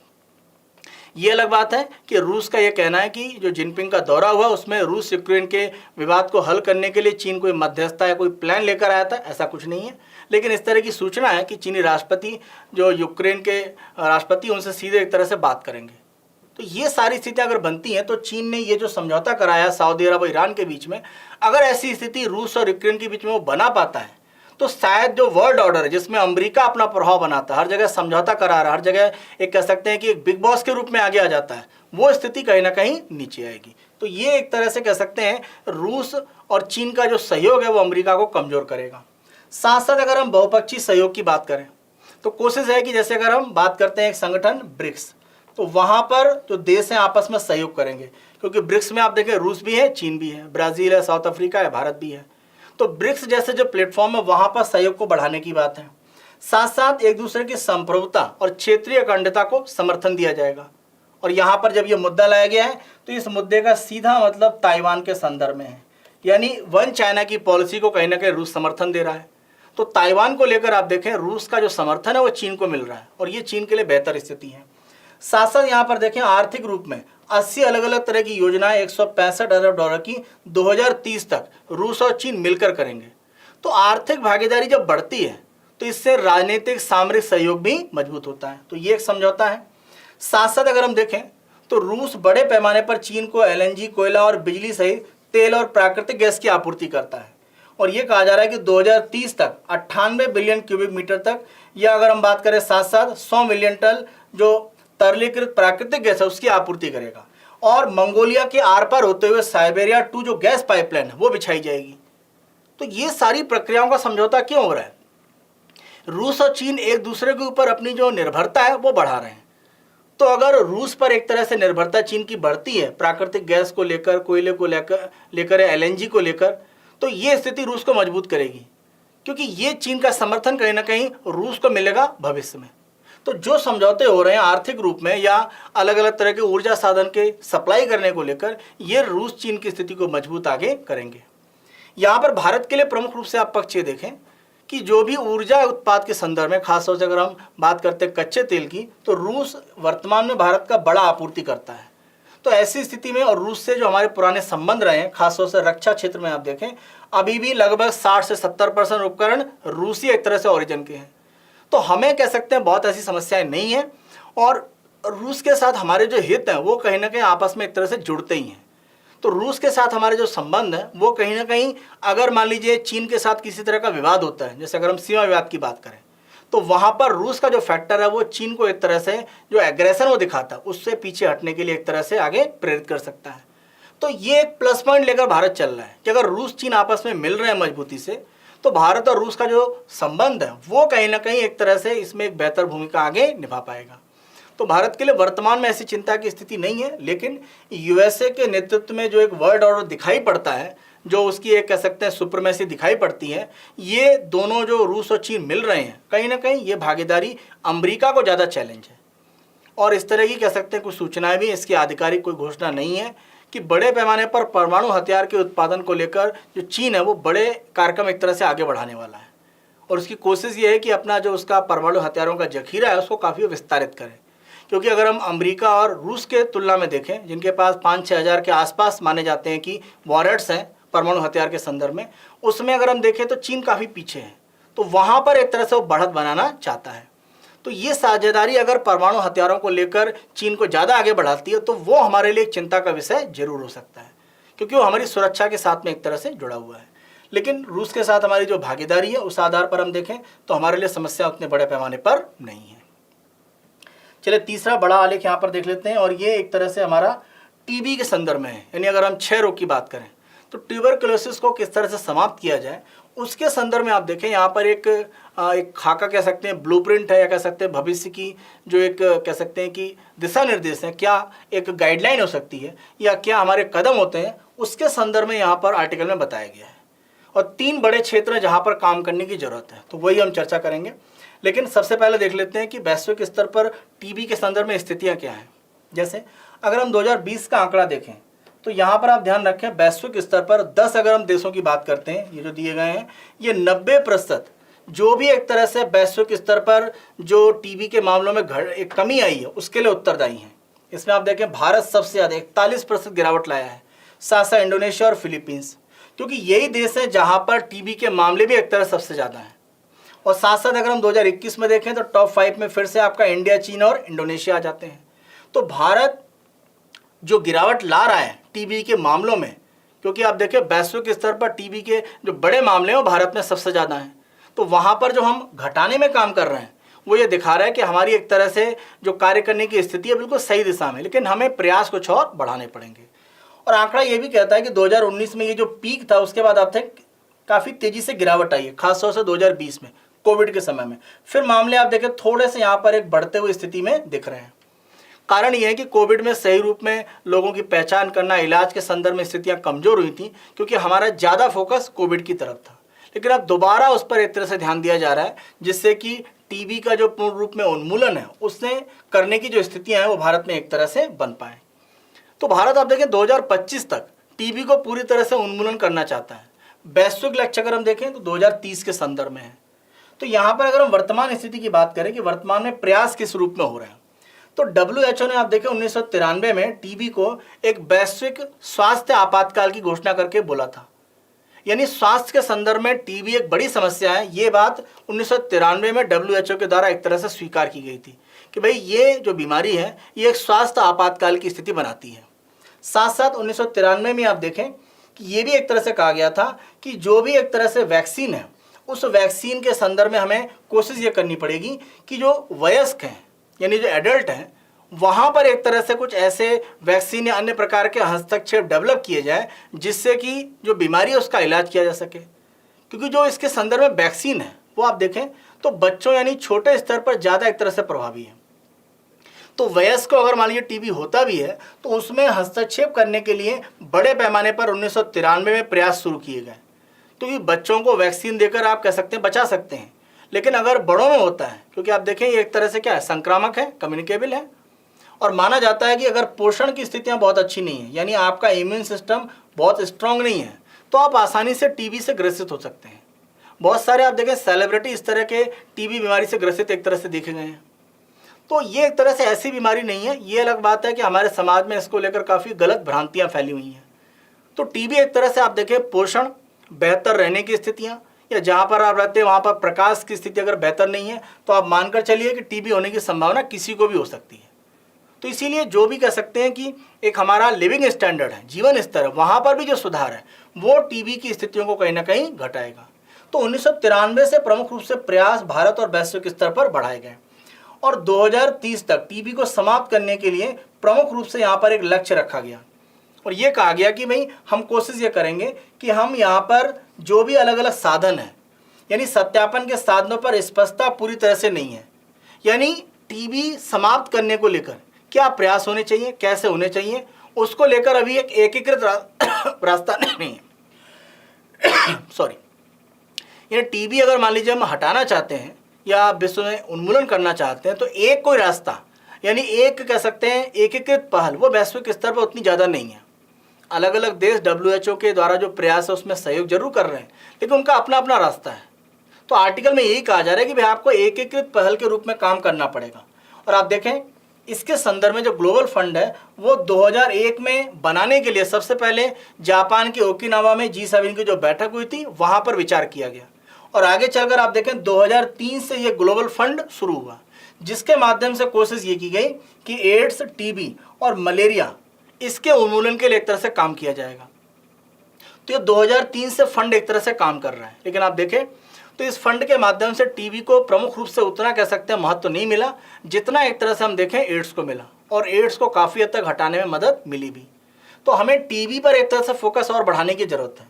Speaker 1: ये अलग बात है कि रूस का ये कहना है कि जो जिनपिंग का दौरा हुआ उसमें रूस यूक्रेन के विवाद को हल करने के लिए चीन कोई मध्यस्थता या कोई प्लान लेकर आया था, ऐसा कुछ नहीं है। लेकिन इस तरह की सूचना है कि चीनी राष्ट्रपति जो यूक्रेन के राष्ट्रपति उनसे सीधे एक तरह से बात करेंगे। तो ये सारी स्थितियां अगर बनती हैं तो चीन ने ये जो समझौता कराया सऊदी अरब और ईरान के बीच में, अगर ऐसी स्थिति रूस और यूक्रेन के बीच में वो बना पाता है तो शायद जो वर्ल्ड ऑर्डर है जिसमें अमेरिका अपना प्रभाव बनाता है, हर जगह समझौता करा रहा है, हर जगह एक कह सकते हैं कि एक बिग बॉस के रूप में आगे आ जाता है, वो स्थिति कहीं ना कहीं नीचे आएगी। तो ये एक तरह से कह सकते हैं रूस और चीन का जो सहयोग है वो अमेरिका को कमजोर करेगा। साथ साथ अगर हम बहुपक्षीय सहयोग की बात करें तो कोशिश है कि जैसे अगर हम बात करते हैं एक संगठन ब्रिक्स, तो वहाँ पर जो देश हैं आपस में सहयोग करेंगे, क्योंकि ब्रिक्स में आप देखें रूस भी है, चीन भी है, ब्राज़ील है, साउथ अफ्रीका है, भारत भी है। तो ब्रिक्स जैसे जो प्लेटफॉर्म है वहाँ पर सहयोग को बढ़ाने की बात है। साथ साथ एक दूसरे की संप्रभुता और क्षेत्रीय अखंडता को समर्थन दिया जाएगा। और यहाँ पर जब ये मुद्दा लाया गया है तो इस मुद्दे का सीधा मतलब ताइवान के संदर्भ में है, यानी वन चाइना की पॉलिसी को कहीं ना कहीं रूस समर्थन दे रहा है। तो ताइवान को लेकर आप देखें रूस का जो समर्थन है वो चीन को मिल रहा है और ये चीन के लिए बेहतर स्थिति है। साथ साथ यहाँ पर देखें आर्थिक रूप में 80 अलग अलग तरह की योजनाएं 165 अरब डॉलर की 2030 तक रूस और चीन मिलकर करेंगे। तो आर्थिक भागीदारी जब बढ़ती है तो इससे राजनीतिक सामरिक सहयोग भी मजबूत होता है। तो ये एक समझौता है। साथ साथ अगर हम देखें तो रूस बड़े पैमाने पर चीन को LNG, कोयला और बिजली सहित तेल और प्राकृतिक गैस की आपूर्ति करता है और ये कहा जा रहा है कि 2030 तक 98 बिलियन क्यूबिक मीटर तक, या अगर हम बात करें साथ साथ 100 मिलियन टन जो तरलीकृत प्राकृतिक गैस है उसकी आपूर्ति करेगा। और मंगोलिया के आर पार होते हुए साइबेरिया 2 जो गैस पाइपलाइन है वो बिछाई जाएगी। तो ये सारी प्रक्रियाओं का समझौता क्यों हो रहा है? रूस और चीन एक दूसरे के ऊपर अपनी जो निर्भरता है वो बढ़ा रहे हैं। तो अगर रूस पर एक तरह से निर्भरता चीन की बढ़ती है प्राकृतिक गैस को लेकर, कोयले को लेकर LNG को लेकर, तो ये स्थिति रूस को मजबूत करेगी, क्योंकि ये चीन का समर्थन कहीं ना कहीं रूस को मिलेगा भविष्य में। तो जो समझौते हो रहे हैं आर्थिक रूप में या अलग अलग तरह के ऊर्जा साधन के सप्लाई करने को लेकर, ये रूस चीन की स्थिति को मजबूत आगे करेंगे। यहाँ पर भारत के लिए प्रमुख रूप से आप पक्ष ये देखें कि जो भी ऊर्जा उत्पाद के संदर्भ में, खासतौर से अगर हम बात करते हैं कच्चे तेल की, तो रूस वर्तमान में भारत का बड़ा आपूर्ति करता है। तो ऐसी स्थिति में और रूस से जो हमारे पुराने संबंध रहे हैं, खासतौर से रक्षा क्षेत्र में आप देखें अभी भी लगभग 60 से 70% उपकरण रूसी एक तरह से ओरिजिन के हैं। तो हमें कह सकते हैं बहुत ऐसी समस्याएं नहीं हैं और रूस के साथ हमारे जो हित हैं वो कहीं ना कहीं आपस में एक तरह से जुड़ते ही हैं। तो रूस के साथ हमारे जो संबंध हैं वो कहीं ना कहीं, अगर मान लीजिए चीन के साथ किसी तरह का विवाद होता है, जैसे अगर हम सीमा विवाद की बात करें, तो वहाँ पर रूस का जो फैक्टर है वो चीन को एक तरह से जो एग्रेशन वो दिखाता है उससे पीछे हटने के लिए एक तरह से आगे प्रेरित कर सकता है। तो ये एक प्लस पॉइंट लेकर भारत चल रहा है कि अगर रूस चीन आपस में मिल रहे हैं मजबूती से, तो भारत और रूस का जो संबंध है वो कहीं ना कहीं एक तरह से इसमें एक बेहतर भूमिका आगे निभा पाएगा। तो भारत के लिए वर्तमान में ऐसी चिंता की स्थिति नहीं है, लेकिन USA के नेतृत्व में जो एक वर्ल्ड ऑर्डर दिखाई पड़ता है, जो उसकी एक कह सकते हैं सुप्रीमेसी दिखाई पड़ती है, ये दोनों जो रूस और चीन मिल रहे हैं कहीं ना कहीं ये भागीदारी अमेरिका को ज़्यादा चैलेंज है। और इस तरह की कह सकते हैं कुछ सूचनाएं भी, इसकी आधिकारिक कोई घोषणा नहीं है कि बड़े पैमाने पर परमाणु हथियार के उत्पादन को लेकर जो चीन है वो बड़े कार्यक्रम एक तरह से आगे बढ़ाने वाला है और उसकी कोशिश ये है कि अपना जो उसका परमाणु हथियारों का जखीरा है उसको काफ़ी विस्तारित करें। क्योंकि अगर हम अमेरिका और रूस के तुलना में देखें, जिनके पास 5-6 हज़ार के आसपास माने जाते हैं कि वॉरेट्स हैं परमाणु हथियार के संदर्भ में, उसमें अगर हम देखें तो चीन काफ़ी पीछे है। तो वहाँ पर एक तरह से वो बढ़त बनाना चाहता है। तो ये साझेदारी अगर परमाणु हथियारों को लेकर चीन को ज़्यादा आगे बढ़ाती है तो वो हमारे लिए एक चिंता का विषय जरूर हो सकता है, क्योंकि वो हमारी सुरक्षा के साथ में एक तरह से जुड़ा हुआ है। लेकिन रूस के साथ हमारी जो भागीदारी है उस आधार पर हम देखें तो हमारे लिए समस्या उतने बड़े पैमाने पर नहीं है। चलिए तीसरा बड़ा आलेख यहाँ पर देख लेते हैं और ये एक तरह से हमारा टीबी के संदर्भ में है। यानी अगर हम क्षय रोग की बात करें तो ट्यूबरकुलोसिस को किस तरह से समाप्त किया जाए उसके संदर्भ में आप देखें यहाँ पर एक खाका कह सकते हैं, ब्लूप्रिंट है, या कह सकते हैं भविष्य की जो एक कह सकते हैं कि दिशा निर्देश है, क्या एक गाइडलाइन हो सकती है या क्या हमारे कदम होते हैं, उसके संदर्भ में यहाँ पर आर्टिकल में बताया गया है। और 3 बड़े क्षेत्र हैं जहाँ पर काम करने की जरूरत है, तो वही हम चर्चा करेंगे। लेकिन सबसे पहले देख लेते हैं कि वैश्विक स्तर पर टीबी के संदर्भ में स्थितियाँ क्या हैं। जैसे अगर हम 2020 का आंकड़ा देखें तो यहाँ पर आप ध्यान रखें, वैश्विक स्तर पर 10 अगर हम देशों की बात करते हैं, ये जो दिए गए हैं, ये 90% जो भी एक तरह से वैश्विक स्तर पर जो टीबी के मामलों में एक कमी आई है उसके लिए उत्तरदायी हैं। इसमें आप देखें भारत सबसे ज़्यादा 41% गिरावट लाया है, साथ साथ इंडोनेशिया और फिलीपींस, क्योंकि यही देश है जहाँ पर टीबी के मामले भी एक तरह सबसे ज़्यादा हैं। और साथ साथ अगर हम 2021 में देखें तो टॉप 5 में फिर से आपका इंडिया, चीन और इंडोनेशिया आ जाते हैं। तो भारत जो गिरावट ला रहा है टीबी के मामलों में, क्योंकि आप देखें वैश्विक स्तर पर टीबी के जो बड़े मामले हैं वो भारत में सबसे ज़्यादा हैं, तो वहाँ पर जो हम घटाने में काम कर रहे हैं वो ये दिखा रहा है कि हमारी एक तरह से जो कार्य करने की स्थिति है बिल्कुल सही दिशा में, लेकिन हमें प्रयास कुछ और बढ़ाने पड़ेंगे। और आंकड़ा ये भी कहता है कि 2019 में ये जो पीक था उसके बाद आप थे काफ़ी तेज़ी से गिरावट आई है, खासतौर से 2020 में कोविड के समय में। फिर मामले आप देखें थोड़े से यहाँ पर एक बढ़ते हुए स्थिति में दिख रहे हैं। कारण ये है कि कोविड में सही रूप में लोगों की पहचान करना, इलाज के संदर्भ में स्थितियाँ कमज़ोर हुई थी, क्योंकि हमारा ज़्यादा फोकस कोविड की तरफ था। लेकिन अब दोबारा उस पर एक तरह से ध्यान दिया जा रहा है, जिससे कि टीबी का जो पूर्ण रूप में उन्मूलन है उसने करने की जो स्थितियाँ हैं वो भारत में एक तरह से बन पाएँ। तो भारत आप देखें 2025 तक टीबी को पूरी तरह से उन्मूलन करना चाहता है। वैश्विक लक्ष्य अगर हम देखें तो 2030 के संदर्भ में है। तो यहाँ पर अगर हम वर्तमान स्थिति की बात करें कि वर्तमान में प्रयास किस रूप में हो रहे हैं, तो WHO ने आप देखें 1993 में टीबी को एक वैश्विक स्वास्थ्य आपातकाल की घोषणा करके बोला था। यानी स्वास्थ्य के संदर्भ में टीबी एक बड़ी समस्या है, ये बात 1993 में WHO के द्वारा एक तरह से स्वीकार की गई थी कि भाई ये जो बीमारी है ये एक स्वास्थ्य आपातकाल की स्थिति बनाती है। साथ साथ 1993 में आप देखें कि ये भी एक तरह से कहा गया था कि जो भी एक तरह से वैक्सीन है उस वैक्सीन के संदर्भ में हमें कोशिश ये करनी पड़ेगी कि जो वयस्क हैं यानी जो एडल्ट हैं वहाँ पर एक तरह से कुछ ऐसे वैक्सीन या अन्य प्रकार के हस्तक्षेप डेवलप किए जाए जिससे कि जो बीमारी है उसका इलाज किया जा सके। क्योंकि जो इसके संदर्भ में वैक्सीन है वो आप देखें तो बच्चों यानी छोटे स्तर पर ज़्यादा एक तरह से प्रभावी है। तो वयस्क को अगर मान लीजिए टीबी होता भी है तो उसमें हस्तक्षेप करने के लिए बड़े पैमाने पर 1993 में प्रयास शुरू किए गए, क्योंकि बच्चों को वैक्सीन देकर आप कह सकते हैं बचा सकते हैं। लेकिन अगर बड़ों में होता है, क्योंकि आप देखें ये एक तरह से क्या है, संक्रामक है, कम्युनिकेबल है, और माना जाता है कि अगर पोषण की स्थितियां बहुत अच्छी नहीं है यानी आपका इम्यून सिस्टम बहुत स्ट्रांग नहीं है तो आप आसानी से टीबी से ग्रसित हो सकते हैं। बहुत सारे आप देखें सेलिब्रिटी इस तरह के टीबी बीमारी से ग्रसित एक तरह से देखे गए हैं। तो ये एक तरह से ऐसी बीमारी नहीं है। ये अलग बात है कि हमारे समाज में इसको लेकर काफ़ी गलत भ्रांतियाँ फैली हुई हैं। तो टीबी एक तरह से आप देखें पोषण, बेहतर रहने की स्थितियाँ, या जहाँ पर आप रहते हैं वहाँ पर प्रकाश की स्थिति अगर बेहतर नहीं है तो आप मानकर चलिए कि टीबी होने की संभावना किसी को भी हो सकती है। तो इसीलिए जो भी कह सकते हैं कि एक हमारा लिविंग स्टैंडर्ड है, जीवन स्तर है, वहाँ पर भी जो सुधार है वो टीबी की स्थितियों को कहीं ना कहीं घटाएगा। तो 1993 से प्रमुख रूप से प्रयास भारत और वैश्विक स्तर पर बढ़ाए गए और 2030 तक टीबी को समाप्त करने के लिए प्रमुख रूप से यहाँ पर एक लक्ष्य रखा गया और ये कहा गया कि भाई हम कोशिश ये करेंगे कि हम यहाँ पर जो भी अलग अलग साधन हैं यानी सत्यापन के साधनों पर स्पष्टता पूरी तरह से नहीं है। यानी टीबी समाप्त करने को लेकर क्या प्रयास होने चाहिए, कैसे होने चाहिए, उसको लेकर अभी एक एकीकृत रास्ता नहीं है। सॉरी, ये टीबी अगर मान लीजिए हम हटाना चाहते हैं या विश्व में उन्मूलन करना चाहते हैं तो एक कोई रास्ता यानी एक कह सकते हैं एकीकृत पहल वो वैश्विक स्तर पर उतनी ज़्यादा नहीं है। अलग अलग देश WHO के द्वारा जो प्रयास है उसमें सहयोग जरूर कर रहे हैं लेकिन उनका अपना अपना रास्ता है। तो आर्टिकल में यही कहा जा रहा है कि भाई आपको एकीकृत पहल के रूप में काम करना पड़ेगा। और आप देखें इसके संदर्भ में जो ग्लोबल फंड है वो 2001 में बनाने के लिए सबसे पहले जापान के ओकिनावा में G7 की जो बैठक हुई थी वहाँ पर विचार किया गया और आगे चलकर आप देखें 2003 से ये ग्लोबल फंड शुरू हुआ जिसके माध्यम से कोशिश ये की गई कि एड्स, टीबी और मलेरिया इसके उन्मूलन के लिए एक तरह से काम किया जाएगा। तो ये 2003 से फंड एक तरह से काम कर रहा है। लेकिन आप देखें तो इस फंड के माध्यम से टीबी को प्रमुख रूप से उतना कह सकते हैं महत्व नहीं मिला जितना एक तरह से हम देखें एड्स को मिला और एड्स को काफ़ी हद तक हटाने में मदद मिली भी। तो हमें टीबी पर एक तरह से फोकस और बढ़ाने की जरूरत है।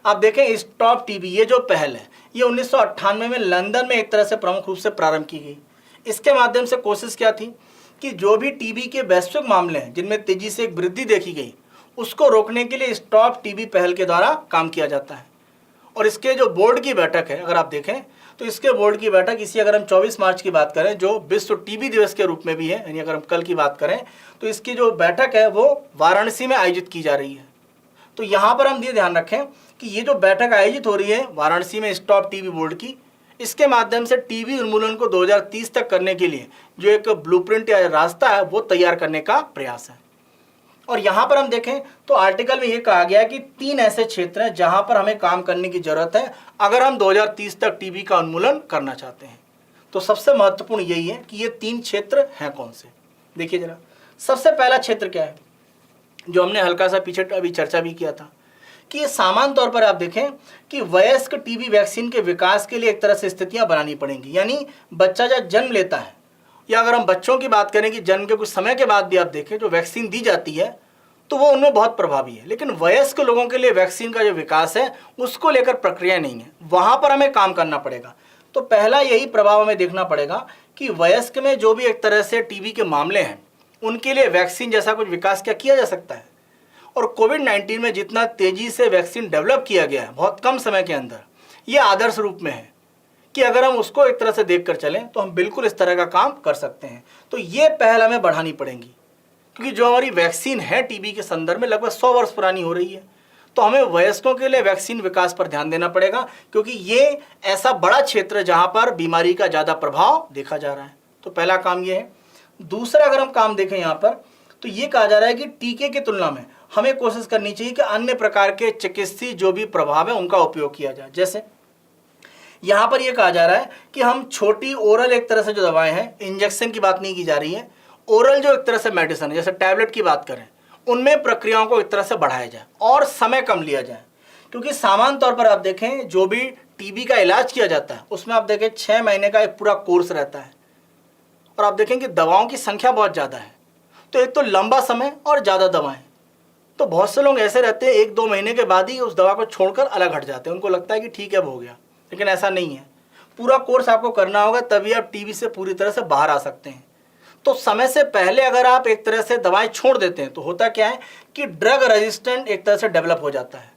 Speaker 1: आप देखें स्टॉप टीबी, ये जो पहल है ये 1998 में लंदन में एक तरह से प्रमुख रूप से प्रारंभ की गई। इसके माध्यम से कोशिश क्या थी कि जो भी टीबी के वैश्विक मामले हैं जिनमें तेजी से एक वृद्धि देखी गई, उसको रोकने के लिए स्टॉप टीबी पहल के द्वारा काम किया जाता है। और इसके जो बोर्ड की बैठक है, अगर आप देखें तो इसके बोर्ड की बैठक इसी, अगर हम 24 मार्च की बात करें जो विश्व टीबी दिवस के रूप में भी है, यानी अगर हम कल की बात करें तो इसकी जो बैठक है वो वाराणसी में आयोजित की जा रही है। तो यहाँ पर हम ये ध्यान रखें कि ये जो बैठक आयोजित हो रही है वाराणसी में स्टॉप टीबी बोर्ड की, इसके माध्यम से टीबी उन्मूलन को 2030 तक करने के लिए जो एक ब्लूप्रिंट या रास्ता है वो तैयार करने का प्रयास है। और यहाँ पर हम देखें तो आर्टिकल में ये कहा गया है कि 3 ऐसे क्षेत्र हैं जहाँ पर हमें काम करने की जरूरत है अगर हम 2030 तक टीबी का उन्मूलन करना चाहते हैं। तो सबसे महत्वपूर्ण यही है कि ये 3 क्षेत्र हैं कौन से। देखिए जरा, सबसे पहला क्षेत्र क्या है जो हमने हल्का सा पीछे अभी चर्चा भी किया था कि ये सामान्य तौर पर आप देखें कि वयस्क टीबी वैक्सीन के विकास के लिए एक तरह से स्थितियां बनानी पड़ेंगी। यानी बच्चा जब जन्म लेता है, या अगर हम बच्चों की बात करें कि जन्म के कुछ समय के बाद भी आप देखें जो वैक्सीन दी जाती है तो वो उनमें बहुत प्रभावी है, लेकिन वयस्क लोगों के लिए वैक्सीन का जो विकास है उसको लेकर प्रक्रिया नहीं है, वहाँ पर हमें काम करना पड़ेगा। तो पहला यही प्रभाव हमें देखना पड़ेगा कि वयस्क में जो भी एक तरह से टीबी के मामले हैं उनके लिए वैक्सीन जैसा कुछ विकास क्या किया जा सकता है। और कोविड-19 में जितना तेजी से वैक्सीन डेवलप किया गया है बहुत कम समय के अंदर, ये आदर्श रूप में है कि अगर हम उसको एक तरह से देख कर चलें तो हम बिल्कुल इस तरह का काम कर सकते हैं। तो ये पहल हमें बढ़ानी पड़ेगी, क्योंकि जो हमारी वैक्सीन है टीबी के संदर्भ में लगभग 100 वर्ष पुरानी हो रही है। तो हमें वयस्कों के लिए वैक्सीन विकास पर ध्यान देना पड़ेगा, क्योंकि ये ऐसा बड़ा क्षेत्र है जहाँ पर बीमारी का ज़्यादा प्रभाव देखा जा रहा है। तो पहला काम ये है। दूसरा अगर हम काम देखें यहाँ पर तो ये कहा जा रहा है कि टीके की तुलना में हमें कोशिश करनी चाहिए कि अन्य प्रकार के चिकित्सीय जो भी प्रभाव है उनका उपयोग किया जाए। जैसे यहाँ पर यह कहा जा रहा है कि हम छोटी ओरल एक तरह से जो दवाएं हैं, इंजेक्शन की बात नहीं की जा रही है, ओरल जो एक तरह से मेडिसिन है जैसे टैबलेट की बात करें, उनमें प्रक्रियाओं को एक तरह से बढ़ाया जाए और समय कम लिया जाए। क्योंकि सामान्य तौर पर आप देखें जो भी टीबी का इलाज किया जाता है उसमें आप देखें 6 महीने का एक पूरा कोर्स रहता है, और आप देखें कि दवाओं की संख्या बहुत ज़्यादा है। तो एक तो लंबा समय और ज़्यादा दवाएं, तो बहुत से लोग ऐसे रहते हैं 1-2 महीने के बाद ही उस दवा को छोड़कर अलग हट जाते हैं, उनको लगता है कि ठीक है अब हो गया, लेकिन ऐसा नहीं है। पूरा कोर्स आपको करना होगा, तभी आप टीबी से पूरी तरह से बाहर आ सकते हैं। तो समय से पहले अगर आप एक तरह से दवाएं छोड़ देते हैं तो होता क्या है कि ड्रग रेजिस्टेंट एक तरह से डेवलप हो जाता है।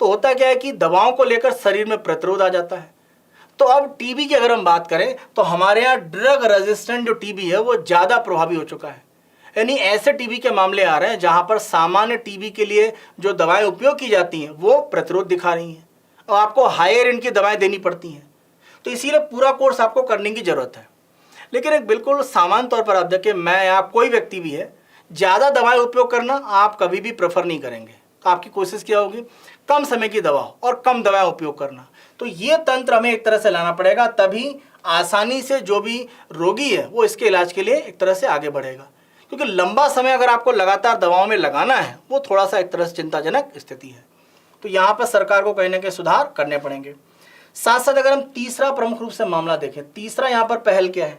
Speaker 1: तो होता क्या है कि दवाओं को लेकर शरीर में प्रतिरोध आ जाता है। तो अब टीबी की अगर हम बात करें तो हमारे यहाँ ड्रग रेजिस्टेंट जो टीबी है वो ज़्यादा प्रभावी हो चुका है। यानी ऐसे टीबी के मामले आ रहे हैं जहाँ पर सामान्य टीबी के लिए जो दवाएं उपयोग की जाती हैं वो प्रतिरोध दिखा रही हैं और आपको हायर इनकी दवाएं देनी पड़ती हैं। तो इसीलिए पूरा कोर्स आपको करने की ज़रूरत है। लेकिन एक बिल्कुल सामान्य तौर पर आप देखिए, मैं या कोई व्यक्ति भी है, ज़्यादा दवाएं उपयोग करना आप कभी भी प्रेफर नहीं करेंगे। आपकी कोशिश क्या होगी, कम समय की दवा और कम दवाएं उपयोग करना। तो ये तंत्र हमें एक तरह से लाना पड़ेगा, तभी आसानी से जो भी रोगी है वो इसके इलाज के लिए एक तरह से आगे बढ़ेगा। क्योंकि लंबा समय अगर आपको लगातार दवाओं में लगाना है वो थोड़ा सा एक तरह से चिंताजनक स्थिति है। तो यहाँ पर सरकार को कहीं ना कहीं सुधार करने पड़ेंगे। साथ साथ अगर हम तीसरा प्रमुख रूप से मामला देखें, तीसरा यहाँ पर पहल क्या है,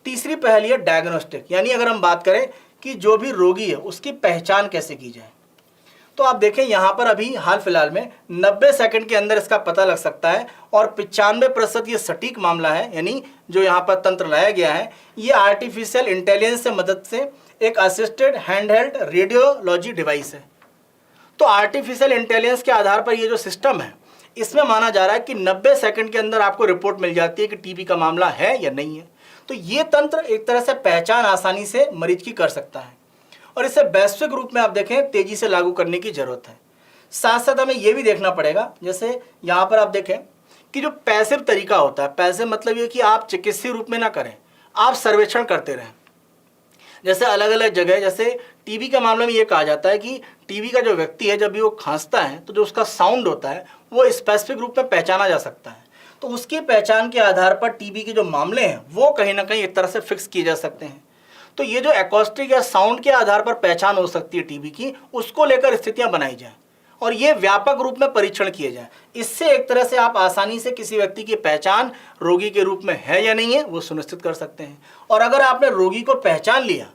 Speaker 1: तीसरी पहल ये डायग्नोस्टिक, यानी अगर हम बात करें कि जो भी रोगी है उसकी पहचान कैसे की जाए। तो आप देखें यहाँ पर अभी हाल फिलहाल में 90 सेकंड के अंदर इसका पता लग सकता है और 95% ये सटीक मामला है। यानी जो यहाँ पर तंत्र लाया गया है ये आर्टिफिशियल इंटेलिजेंस से मदद से एक असिस्टेड हैंडहेल्ड रेडियोलॉजी डिवाइस है। तो आर्टिफिशियल इंटेलिजेंस के आधार पर ये जो सिस्टम है इसमें माना जा रहा है कि 90 सेकंड के अंदर आपको रिपोर्ट मिल जाती है कि टीबी का मामला है या नहीं है। तो ये तंत्र एक तरह से पहचान आसानी से मरीज की कर सकता है और इसे वैश्विक रूप में आप देखें तेजी से लागू करने की जरूरत है। साथ साथ हमें यह भी देखना पड़ेगा, जैसे यहाँ पर आप देखें कि जो पैसिव तरीका होता है, पैसिव मतलब ये कि आप चिकित्सीय रूप में ना करें, आप सर्वेक्षण करते रहें। जैसे अलग अलग जगह, जैसे टीबी के मामले में ये कहा जाता है कि टीबी का जो व्यक्ति है जब भी वो खांसता है तो जो उसका साउंड होता है वो स्पेसिफिक रूप में पहचाना जा सकता है। तो उसकी पहचान के आधार पर टीबी के जो मामले हैं वो कहीं ना कहीं एक तरह से फिक्स किए जा सकते हैं। तो ये जो एकॉस्टिक या साउंड के आधार पर पहचान हो सकती है टीबी की, उसको लेकर स्थितियां बनाई जाएं और ये व्यापक रूप में परीक्षण किए जाएं। इससे एक तरह से आप आसानी से किसी व्यक्ति की पहचान रोगी के रूप में है या नहीं है वो सुनिश्चित कर सकते हैं। और अगर आपने रोगी को पहचान लिया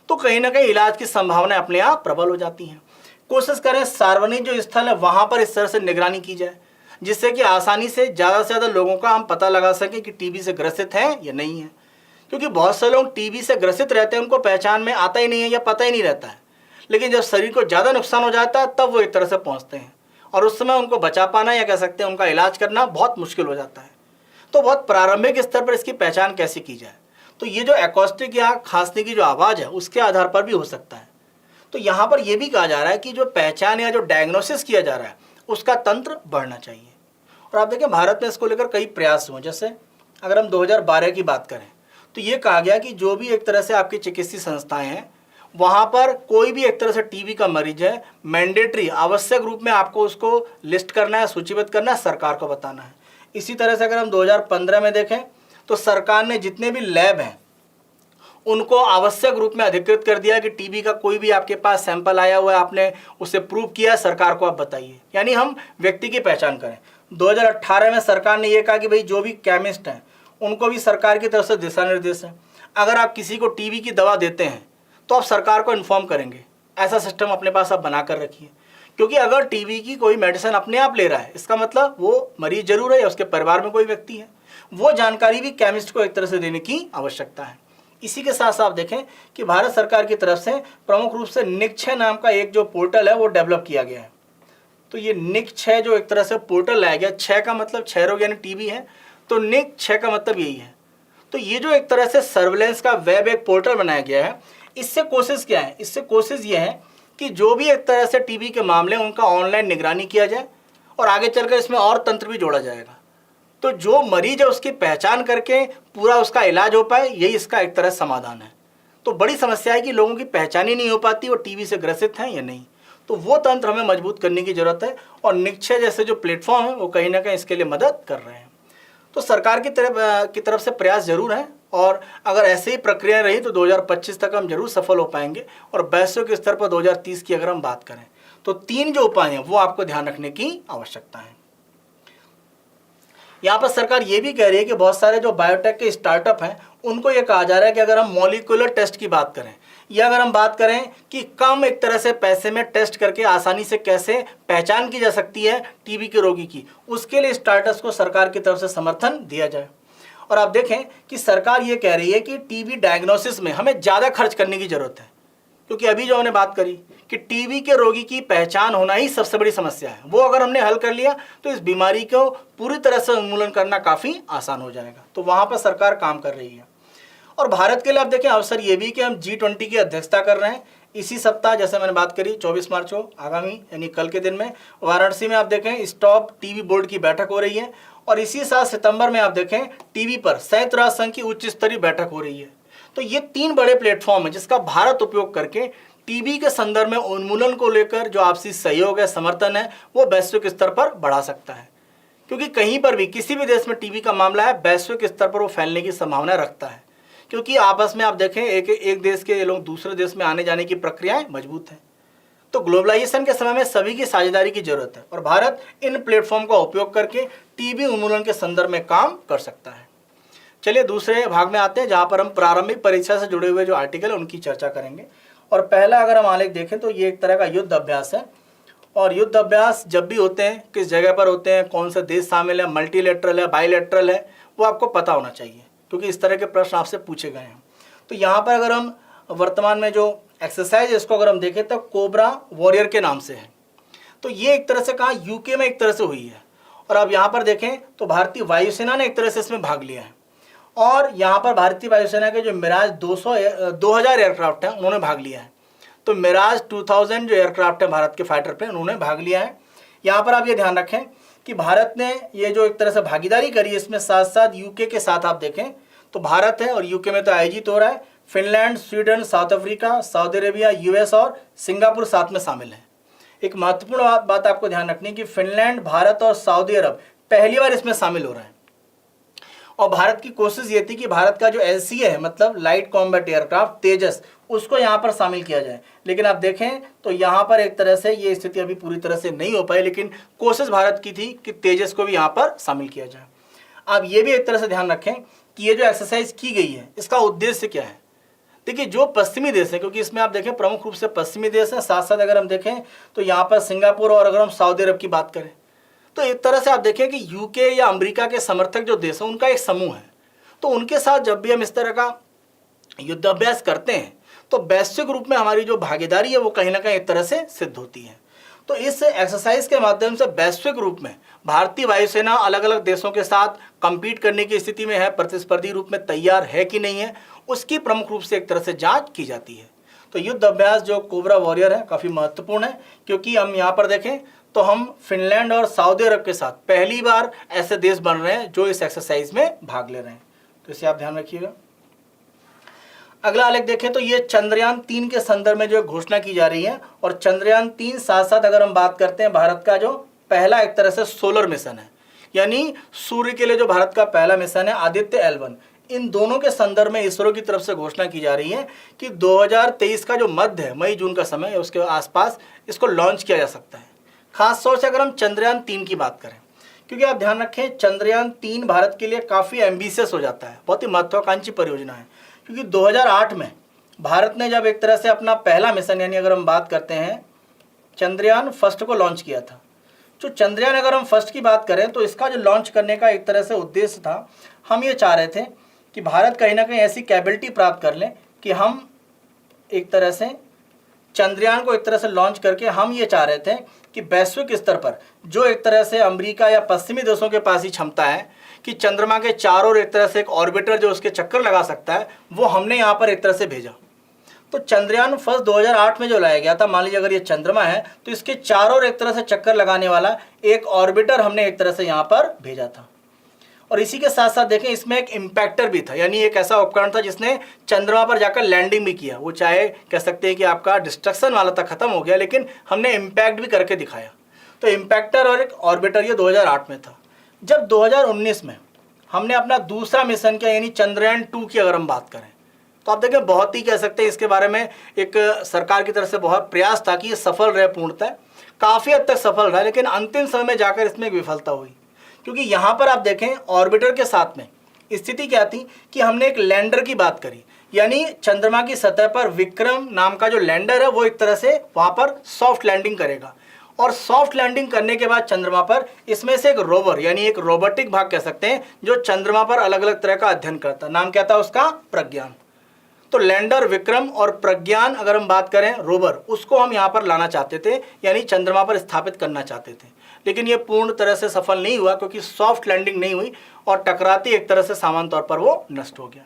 Speaker 1: तो कहीं ना कहीं इलाज की संभावनाएं अपने आप प्रबल हो जाती हैं। कोशिश करें सार्वजनिक जो स्थल है वहाँ पर इस तरह से निगरानी की जाए, जिससे कि आसानी से ज़्यादा लोगों का हम पता लगा सकें कि टीबी से ग्रसित हैं या नहीं है। क्योंकि बहुत से लोग टीबी से ग्रसित रहते हैं, उनको पहचान में आता ही नहीं है या पता ही नहीं रहता है, लेकिन जब शरीर को ज़्यादा नुकसान हो जाता है तब वो एक तरह से पहुँचते हैं और उस समय उनको बचा पाना या कह सकते हैं उनका इलाज करना बहुत मुश्किल हो जाता है। तो बहुत प्रारंभिक स्तर पर इसकी पहचान कैसे की जाए, तो ये जो एकॉस्टिक या खांसने की जो आवाज़ है उसके आधार पर भी हो सकता है। तो यहाँ पर यह भी कहा जा रहा है कि जो पहचान या जो डायग्नोसिस किया जा रहा है उसका तंत्र बढ़ना चाहिए। और आप देखें भारत में इसको लेकर कई प्रयास हुए। जैसे अगर हम 2012 की बात करें तो ये कहा गया कि जो भी एक तरह से आपकी चिकित्सीय संस्थाएं हैं वहाँ पर कोई भी एक तरह से टीबी का मरीज है, मैंडेटरी आवश्यक रूप में आपको उसको लिस्ट करना है, सूचीबद्ध करना है, सरकार को बताना है। इसी तरह से अगर हम 2015 में देखें तो सरकार ने जितने भी लैब हैं उनको आवश्यक रूप में अधिकृत कर दिया कि टीबी का कोई भी आपके पास सैंपल आया हुआ है, आपने उसे प्रूव किया, सरकार को आप बताइए, यानी हम व्यक्ति की पहचान करें। 2018 में सरकार ने यह कहा कि भाई जो भी केमिस्ट हैं उनको भी सरकार की तरफ से दिशा निर्देश है, अगर आप किसी को टीबी की दवा देते हैं तो आप सरकार को इन्फॉर्म करेंगे। ऐसा सिस्टम अपने पास आप बना कर रखिए, क्योंकि अगर टीबी की कोई मेडिसिन अपने आप ले रहा है इसका मतलब वो मरीज जरूर है या उसके परिवार में कोई व्यक्ति है, वो जानकारी भी केमिस्ट को एक तरह से देने की आवश्यकता है। इसी के साथ साथ देखें कि भारत सरकार की तरफ से प्रमुख रूप से निक6 नाम का एक जो पोर्टल है वो डेवलप किया गया है। तो ये निक6 जो एक तरह से पोर्टल लाया गया, 6 का मतलब क्षय रोग यानी टीबी है, तो निक6 का मतलब यही है। तो ये जो एक तरह से सर्विलेंस का वेब एक पोर्टल बनाया गया है, इससे कोशिश क्या है, इससे कोशिश ये है कि जो भी एक तरह से टीबी के मामले उनका ऑनलाइन निगरानी किया जाए और आगे चलकर इसमें और तंत्र भी जोड़ा जाएगा। तो जो मरीज है उसकी पहचान करके पूरा उसका इलाज हो पाए, यही इसका एक तरह समाधान है। तो बड़ी समस्या है कि लोगों की पहचान ही नहीं हो पाती वो टीबी से ग्रसित हैं या नहीं, तो वो तंत्र हमें मजबूत करने की जरूरत है और निक6 जैसे जो प्लेटफॉर्म है वो कहीं ना कहीं इसके लिए मदद कर रहे हैं। तो सरकार की तरफ से प्रयास जरूर है और अगर ऐसे ही प्रक्रिया रही तो 2025 तक हम जरूर सफल हो पाएंगे। और वैश्विक स्तर पर 2030 की अगर हम बात करें तो 3 जो उपाय हैं वो आपको ध्यान रखने की आवश्यकता है। यहाँ पर सरकार ये भी कह रही है कि बहुत सारे जो बायोटेक के स्टार्टअप हैं उनको ये कहा जा रहा है कि अगर हम मॉलिक्यूलर टेस्ट की बात करें या अगर हम बात करें कि कम एक तरह से पैसे में टेस्ट करके आसानी से कैसे पहचान की जा सकती है टीबी के रोगी की, उसके लिए स्टार्टअप्स को सरकार की तरफ से समर्थन दिया जाए। और आप देखें कि सरकार ये कह रही है कि टीबी डायग्नोसिस में हमें ज़्यादा खर्च करने की ज़रूरत है, क्योंकि अभी जो हमने बात करी कि टीबी के रोगी की पहचान होना ही सबसे बड़ी समस्या है, वो अगर हमने हल कर लिया तो इस बीमारी को पूरी तरह से उन्मूलन करना काफ़ी आसान हो जाएगा। तो वहाँ पर सरकार काम कर रही है। और भारत के लिए आप देखें अवसर ये भी कि हम G20 की अध्यक्षता कर रहे हैं। इसी सप्ताह जैसे मैंने बात करी 24 मार्च को आगामी यानी कल के दिन में वाराणसी में आप देखें स्टॉप टीबी बोर्ड की बैठक हो रही है और इसी साल सितंबर में आप देखें टीबी पर संयुक्त राष्ट्र संघ की उच्च स्तरीय बैठक हो रही है। तो ये 3 बड़े प्लेटफॉर्म है जिसका भारत उपयोग करके टीबी के संदर्भ में उन्मूलन को लेकर जो आपसी सहयोग है, समर्थन है, वो वैश्विक स्तर पर बढ़ा सकता है। क्योंकि कहीं पर भी किसी भी देश में टीबी का मामला है वैश्विक स्तर पर वो फैलने की संभावना रखता है, क्योंकि आपस में आप देखें एक देश के लोग दूसरे देश में आने जाने की प्रक्रियाएं मजबूत हैं। तो ग्लोबलाइजेशन के समय में सभी की साझेदारी की जरूरत है और भारत इन प्लेटफॉर्म का उपयोग करके टीबी उन्मूलन के संदर्भ में काम कर सकता है। चलिए दूसरे भाग में आते हैं जहाँ पर हम प्रारंभिक परीक्षा से जुड़े हुए जो आर्टिकल है उनकी चर्चा करेंगे। और पहला अगर हम आलेख देखें तो ये एक तरह का युद्ध अभ्यास है और युद्ध अभ्यास जब भी होते हैं किस जगह पर होते हैं, कौन सा देश शामिल है, मल्टीलेटरल है, बाईलेटरल है, वो आपको पता होना चाहिए क्योंकि इस तरह के प्रश्न आपसे पूछे गए हैं। तो यहाँ पर अगर हम वर्तमान में जो एक्सरसाइज है इसको अगर हम देखें तो कोबरा वॉरियर के नाम से है। तो ये एक तरह से कहाँ यूके में एक तरह से हुई है और अब यहाँ पर देखें तो भारतीय वायुसेना ने एक तरह से इसमें भाग लिया है और यहाँ पर भारतीय वायुसेना के जो मिराज 2000 एयरक्राफ्ट हैं उन्होंने भाग लिया है। तो मिराज 2000 जो एयरक्राफ्ट है भारत के फाइटर प्लेन उन्होंने भाग लिया है। यहाँ पर आप ये ध्यान रखें कि भारत ने ये जो एक तरह से भागीदारी करी है इसमें साथ साथ यूके के साथ आप देखें तो भारत है और यूके में तो आयोजित हो रहा है, Finland, Sweden, south Africa, Saudi Arabia, US और सिंगापुर साथ में शामिल है। एक महत्वपूर्ण बात आपको ध्यान रखनी है कि फिनलैंड, भारत और सऊदी अरब पहली बार इसमें शामिल हो रहे हैं और भारत की कोशिश ये थी कि भारत का जो LCA है मतलब लाइट कॉम्बैट एयरक्राफ्ट तेजस उसको यहाँ पर शामिल किया जाए, लेकिन आप देखें तो यहाँ पर एक तरह से ये स्थिति अभी पूरी तरह से नहीं हो पाई, लेकिन कोशिश भारत की थी कि तेजस को भी यहाँ पर शामिल किया जाए। आप ये भी एक तरह से ध्यान रखें कि ये जो एक्सरसाइज की गई है इसका उद्देश्य क्या है। देखिए जो पश्चिमी देश है, क्योंकि इसमें आप देखें प्रमुख रूप से पश्चिमी देश हैं, साथ साथ अगर हम देखें तो यहाँ पर सिंगापुर और अगर हम सऊदी अरब की बात करें तो एक तरह से आप देखें कि यूके या अमेरिका के समर्थक जो देश हैं उनका एक समूह है। तो उनके साथ जब भी हम इस तरह का युद्धाभ्यास करते हैं तो वैश्विक रूप में हमारी जो भागीदारी है वो कहीं ना कहीं एक तरह से सिद्ध होती है। तो इस एक्सरसाइज के माध्यम से वैश्विक रूप में भारतीय वायुसेना अलग अलग देशों के साथ compete करने की स्थिति में है, प्रतिस्पर्धी रूप में तैयार है कि नहीं है, उसकी प्रमुख रूप से एक तरह से जांच की जाती है। तो युद्ध अभ्यास जो कोबरा वॉरियर है काफ़ी महत्वपूर्ण है, क्योंकि हम यहाँ पर देखें तो हम फिनलैंड और सऊदी अरब के साथ पहली बार ऐसे देश बन रहे हैं जो इस एक्सरसाइज में भाग ले रहे हैं। तो इसे आप ध्यान रखिएगा। अगला आलेख देखें तो ये चंद्रयान 3 के संदर्भ में जो घोषणा की जा रही है, और चंद्रयान 3 साथ साथ अगर हम बात करते हैं भारत का जो पहला एक तरह से सोलर मिशन है, यानी सूर्य के लिए जो भारत का पहला मिशन है आदित्य L1, इन दोनों के संदर्भ में इसरो की तरफ से घोषणा की जा रही है कि 2023 का जो मध्य है, मई जून का समय है, उसके आसपास इसको लॉन्च किया जा सकता है। खास तौर से अगर हम चंद्रयान 3 की बात करें, क्योंकि आप ध्यान रखें चंद्रयान 3 भारत के लिए काफ़ी एम्बिशियस हो जाता है, बहुत ही महत्वाकांक्षी परियोजना है, क्योंकि 2008 में भारत ने जब एक तरह से अपना पहला मिशन यानी अगर हम बात करते हैं चंद्रयान फर्स्ट को लॉन्च किया था। जो चंद्रयान अगर हम फर्स्ट की बात करें तो इसका जो लॉन्च करने का एक तरह से उद्देश्य था, हम ये चाह रहे थे कि भारत कहीं ना कहीं ऐसी कैपेबिलिटी प्राप्त कर लें कि हम एक तरह से चंद्रयान को एक तरह से लॉन्च करके हम ये चाह रहे थे कि वैश्विक स्तर पर जो एक तरह से अमेरिका या पश्चिमी देशों के पास ही क्षमता है कि चंद्रमा के चारों ओर एक तरह से एक ऑर्बिटर जो उसके चक्कर लगा सकता है, वो हमने यहाँ पर एक तरह से भेजा। तो चंद्रयान फर्स्ट 2008 में जो लाया गया था, मान लीजिए अगर ये चंद्रमा है तो इसके चारों ओर एक तरह से चक्कर लगाने वाला एक ऑर्बिटर हमने एक तरह से यहाँ पर भेजा था। और इसी के साथ साथ देखें इसमें एक इम्पैक्टर भी था, यानी एक ऐसा उपकरण था जिसने चंद्रमा पर जाकर लैंडिंग भी किया। वो चाहे कह सकते हैं कि आपका डिस्ट्रक्शन वाला था, खत्म हो गया, लेकिन हमने इम्पैक्ट भी करके दिखाया। तो इम्पैक्टर और एक ऑर्बिटर ये 2008 में था। जब 2019 में हमने अपना दूसरा मिशन किया यानी चंद्रयान 2 की अगर हम बात करें तो आप देखें बहुत ही कह सकते हैं इसके बारे में एक सरकार की तरफ से बहुत प्रयास था कि ये सफल रहे, पूर्णतः काफ़ी हद तक सफल रहा, लेकिन अंतिम समय में जाकर इसमें एक विफलता हुई। क्योंकि यहाँ पर आप देखें ऑर्बिटर के साथ में स्थिति क्या थी कि हमने एक लैंडर की बात करी, यानी चंद्रमा की सतह पर विक्रम नाम का जो लैंडर है वो एक तरह से वहाँ पर सॉफ्ट लैंडिंग करेगा, और सॉफ्ट लैंडिंग करने के बाद चंद्रमा पर इसमें से एक रोवर यानी एक रोबोटिक भाग कह सकते हैं जो चंद्रमा पर अलग अलग तरह का अध्ययन करता है। नाम क्या था उसका? प्रज्ञान। तो लैंडर विक्रम और प्रज्ञान अगर हम बात करें रोवर, उसको हम यहाँ पर लाना चाहते थे, यानी चंद्रमा पर स्थापित करना चाहते थे, लेकिन ये पूर्ण तरह से सफल नहीं हुआ क्योंकि सॉफ्ट लैंडिंग नहीं हुई और टकराती एक तरह से सामान्य तौर पर वो नष्ट हो गया।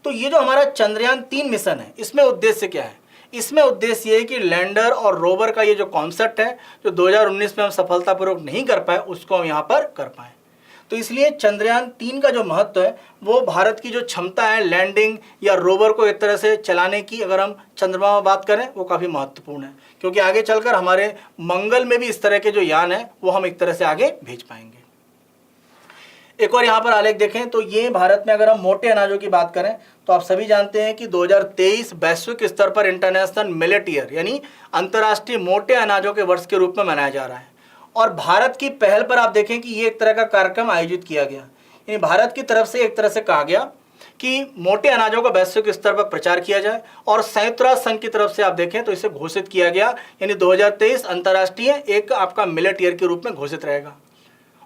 Speaker 1: तो ये जो हमारा चंद्रयान 3 मिशन है, इसमें उद्देश्य क्या है? इसमें उद्देश्य ये है कि लैंडर और रोवर का ये जो कॉन्सेप्ट है जो 2019 में हम सफलतापूर्वक नहीं कर पाए, उसको हम यहाँ पर कर पाएँ। तो इसलिए चंद्रयान 3 का जो महत्व है वो भारत की जो क्षमता है लैंडिंग या रोवर को एक तरह से चलाने की, अगर हम चंद्रमा में बात करें, वो काफ़ी महत्वपूर्ण है, क्योंकि आगे चलकर हमारे मंगल में भी इस तरह के जो यान है वो हम एक तरह से आगे भेज पाएंगे। एक और यहाँ पर आलेख देखें तो ये भारत में अगर हम मोटे अनाजों की बात करें तो आप सभी जानते हैं कि 2023 वैश्विक स्तर पर इंटरनेशनल मिलेट ईयर यानी अंतर्राष्ट्रीय मोटे अनाजों के वर्ष के रूप में मनाया जा रहा है। और भारत की पहल पर आप देखें कि ये एक तरह का कार्यक्रम आयोजित किया गया, यानी भारत की तरफ से एक तरह से कहा गया कि मोटे अनाजों का वैश्विक स्तर पर प्रचार किया जाए, और संयुक्त राष्ट्र संघ की तरफ से आप देखें तो इसे घोषित किया गया, यानी 2023 अंतर्राष्ट्रीय एक आपका मिलेट ईयर के रूप में घोषित रहेगा,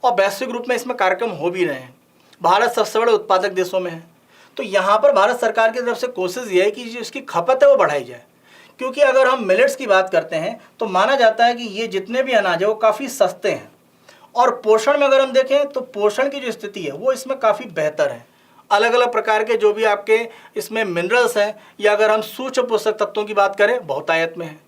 Speaker 1: और वैश्विक रूप में इसमें कार्यक्रम हो भी रहे हैं। भारत सबसे बड़े उत्पादक देशों में है, तो यहाँ पर भारत सरकार की तरफ से कोशिश ये है कि जो इसकी खपत है वो बढ़ाई जाए, क्योंकि अगर हम मिलेट्स की बात करते हैं तो माना जाता है कि ये जितने भी अनाज है वो काफ़ी सस्ते हैं, और पोषण में अगर हम देखें तो पोषण की जो स्थिति है वो इसमें काफ़ी बेहतर है। अलग अलग प्रकार के जो भी आपके इसमें मिनरल्स हैं या अगर हम सूक्ष्म पोषक तत्वों की बात करें बहुतायत में है।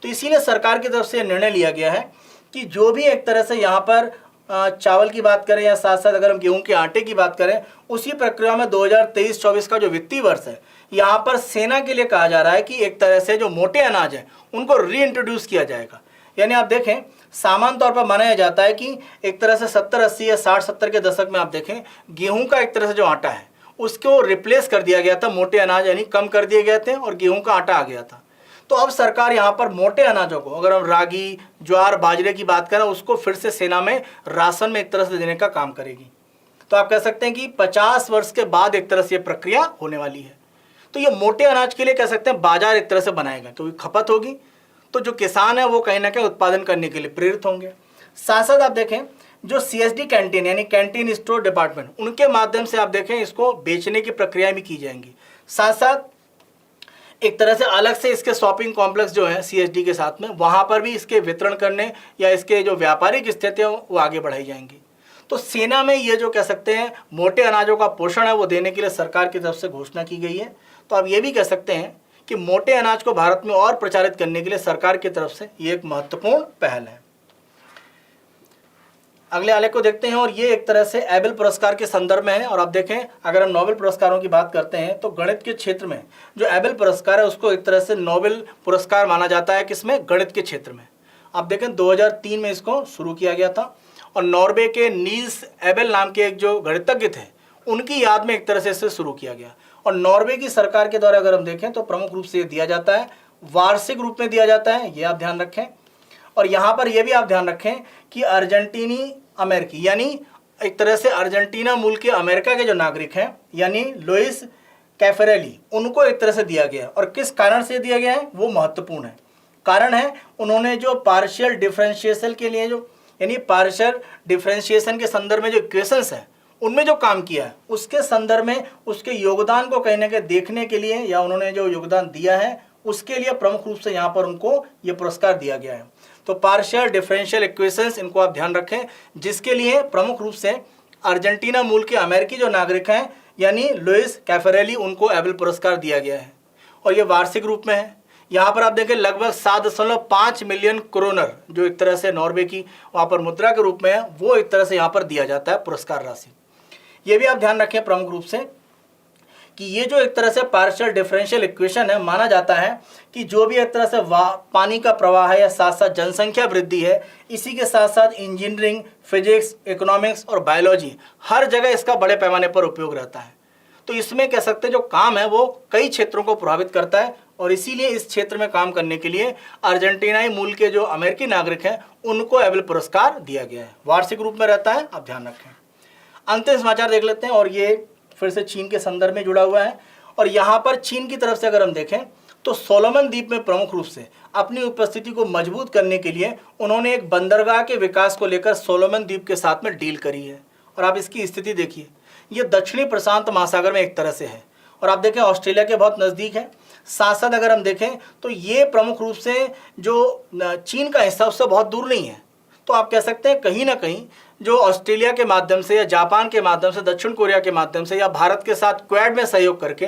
Speaker 1: तो इसीलिए सरकार की तरफ से निर्णय लिया गया है कि जो भी एक तरह से यहाँ पर चावल की बात करें या साथ साथ अगर हम गेहूं के आटे की बात करें, उसी प्रक्रिया में 2023-24 का जो वित्तीय वर्ष है यहाँ पर सेना के लिए कहा जा रहा है कि एक तरह से जो मोटे अनाज है उनको रीइंट्रोड्यूस किया जाएगा। यानी आप देखें सामान्य तौर पर माना जाता है कि एक तरह से 70-80 या 60-70 के दशक में आप देखें गेहूं का एक तरह से जो आटा है उसको रिप्लेस कर दिया गया था, मोटे अनाज यानी कम कर दिए गए थे और गेहूं का आटा आ गया था। तो अब सरकार यहाँ पर मोटे अनाजों को, अगर हम रागी ज्वार बाजरे की बात करें, उसको फिर से सेना में राशन में एक तरह से देने का काम करेगी। तो आप कह सकते हैं कि 50 वर्ष के बाद एक तरह से ये प्रक्रिया होने वाली है। तो ये मोटे अनाज के लिए कह सकते हैं बाजार एक तरह से बनाएगा, क्योंकि खपत होगी तो जो किसान है वो कहीं ना कहीं उत्पादन करने के लिए प्रेरित होंगे। साथ साथ आप देखें जो CSD कैंटीन यानी कैंटीन स्टोर डिपार्टमेंट, उनके माध्यम से आप देखें इसको बेचने की प्रक्रिया भी की जाएंगी। साथ साथ एक तरह से अलग से इसके शॉपिंग कॉम्प्लेक्स जो है CSD के साथ में, वहाँ पर भी इसके वितरण करने या इसके जो व्यापारिक स्थिति है वो आगे बढ़ाई जाएंगी। तो सेना में ये जो कह सकते हैं मोटे अनाजों का पोषण है वो देने के लिए सरकार की तरफ से घोषणा की गई है। तो आप ये भी कह सकते हैं कि मोटे अनाज को भारत में और प्रचारित करने के लिए सरकार की तरफ से ये एक महत्वपूर्ण पहल है। अगले आलेख को देखते हैं और ये एक तरह से एबेल पुरस्कार के संदर्भ में है। और आप देखें अगर हम नोबेल पुरस्कारों की बात करते हैं तो गणित के क्षेत्र में जो एबेल पुरस्कार है उसको एक तरह से नोबेल पुरस्कार माना जाता है। किसमें? गणित के क्षेत्र में। आप देखें 2003 में इसको शुरू किया गया था और नॉर्वे के नील्स एबेल नाम के एक जो गणितज्ञ थे उनकी याद में एक तरह से इसे शुरू किया गया। और नॉर्वे की सरकार के द्वारा अगर हम देखें तो प्रमुख रूप से ये दिया जाता है, वार्षिक रूप में दिया जाता है, ये आप ध्यान रखें। और यहाँ पर यह भी आप ध्यान रखें कि अर्जेंटीनी अमेरिकी यानी एक तरह से अर्जेंटीना मूल के अमेरिका के जो नागरिक हैं यानी लुइस कैफरेली, उनको एक तरह से दिया गया। और किस कारण से दिया गया है वो महत्वपूर्ण है। कारण है उन्होंने जो पार्शियल डिफरेंशिएशन के लिए जो यानी पार्शियल डिफरेंशिएशन के संदर्भ में जो इक्वेशंस है उनमें जो काम किया है उसके संदर्भ में उसके योगदान को कहीं ना कहीं देखने के लिए या उन्होंने जो योगदान दिया है उसके लिए प्रमुख रूप से यहाँ पर उनको ये पुरस्कार दिया गया है। तो पार्शियल डिफरेंशियल इक्वेशंस, इनको आप ध्यान रखें, जिसके लिए प्रमुख रूप से अर्जेंटीना मूल के अमेरिकी जो नागरिक हैं यानी लुइस कैफरेली, उनको एबेल पुरस्कार दिया गया है। और ये वार्षिक रूप में है। यहाँ पर आप देखें लगभग 7.5 मिलियन क्रोनर जो एक तरह से नॉर्वे की वहाँ पर मुद्रा के रूप में है वो एक तरह से यहाँ पर दिया जाता है पुरस्कार राशि। ये भी आप ध्यान रखें प्रमुख रूप से कि ये जो एक तरह से पार्शियल डिफरेंशियल इक्वेशन है, माना जाता है कि जो भी एक तरह से पानी का प्रवाह है या साथ साथ जनसंख्या वृद्धि है, इसी के साथ साथ इंजीनियरिंग, फिजिक्स, इकोनॉमिक्स और बायोलॉजी हर जगह इसका बड़े पैमाने पर उपयोग रहता है। तो इसमें कह सकते हैं जो काम है वो कई क्षेत्रों को प्रभावित करता है और इसीलिए इस क्षेत्र में काम करने के लिए अर्जेंटीनाई मूल के जो अमेरिकी नागरिक हैं उनको एबेल पुरस्कार दिया गया है। वार्षिक रूप में रहता है, आप ध्यान रखें। अंतिम समाचार देख लेते हैं और ये फिर से चीन के संदर्भ में जुड़ा हुआ है। और यहाँ पर चीन की तरफ से अगर हम देखें तो सोलोमन द्वीप में प्रमुख रूप से अपनी उपस्थिति को मजबूत करने के लिए उन्होंने एक बंदरगाह के विकास को लेकर सोलोमन द्वीप के साथ में डील करी है। और आप इसकी स्थिति देखिए, ये दक्षिणी प्रशांत महासागर में एक तरह से है और आप देखें ऑस्ट्रेलिया के बहुत नज़दीक है। साथ साथ अगर हम देखें तो ये प्रमुख रूप से जो चीन का हिस्सा उससे बहुत दूर नहीं है। तो आप कह सकते हैं कहीं ना कहीं जो ऑस्ट्रेलिया के माध्यम से या जापान के माध्यम से, दक्षिण कोरिया के माध्यम से या भारत के साथ क्वाड में सहयोग करके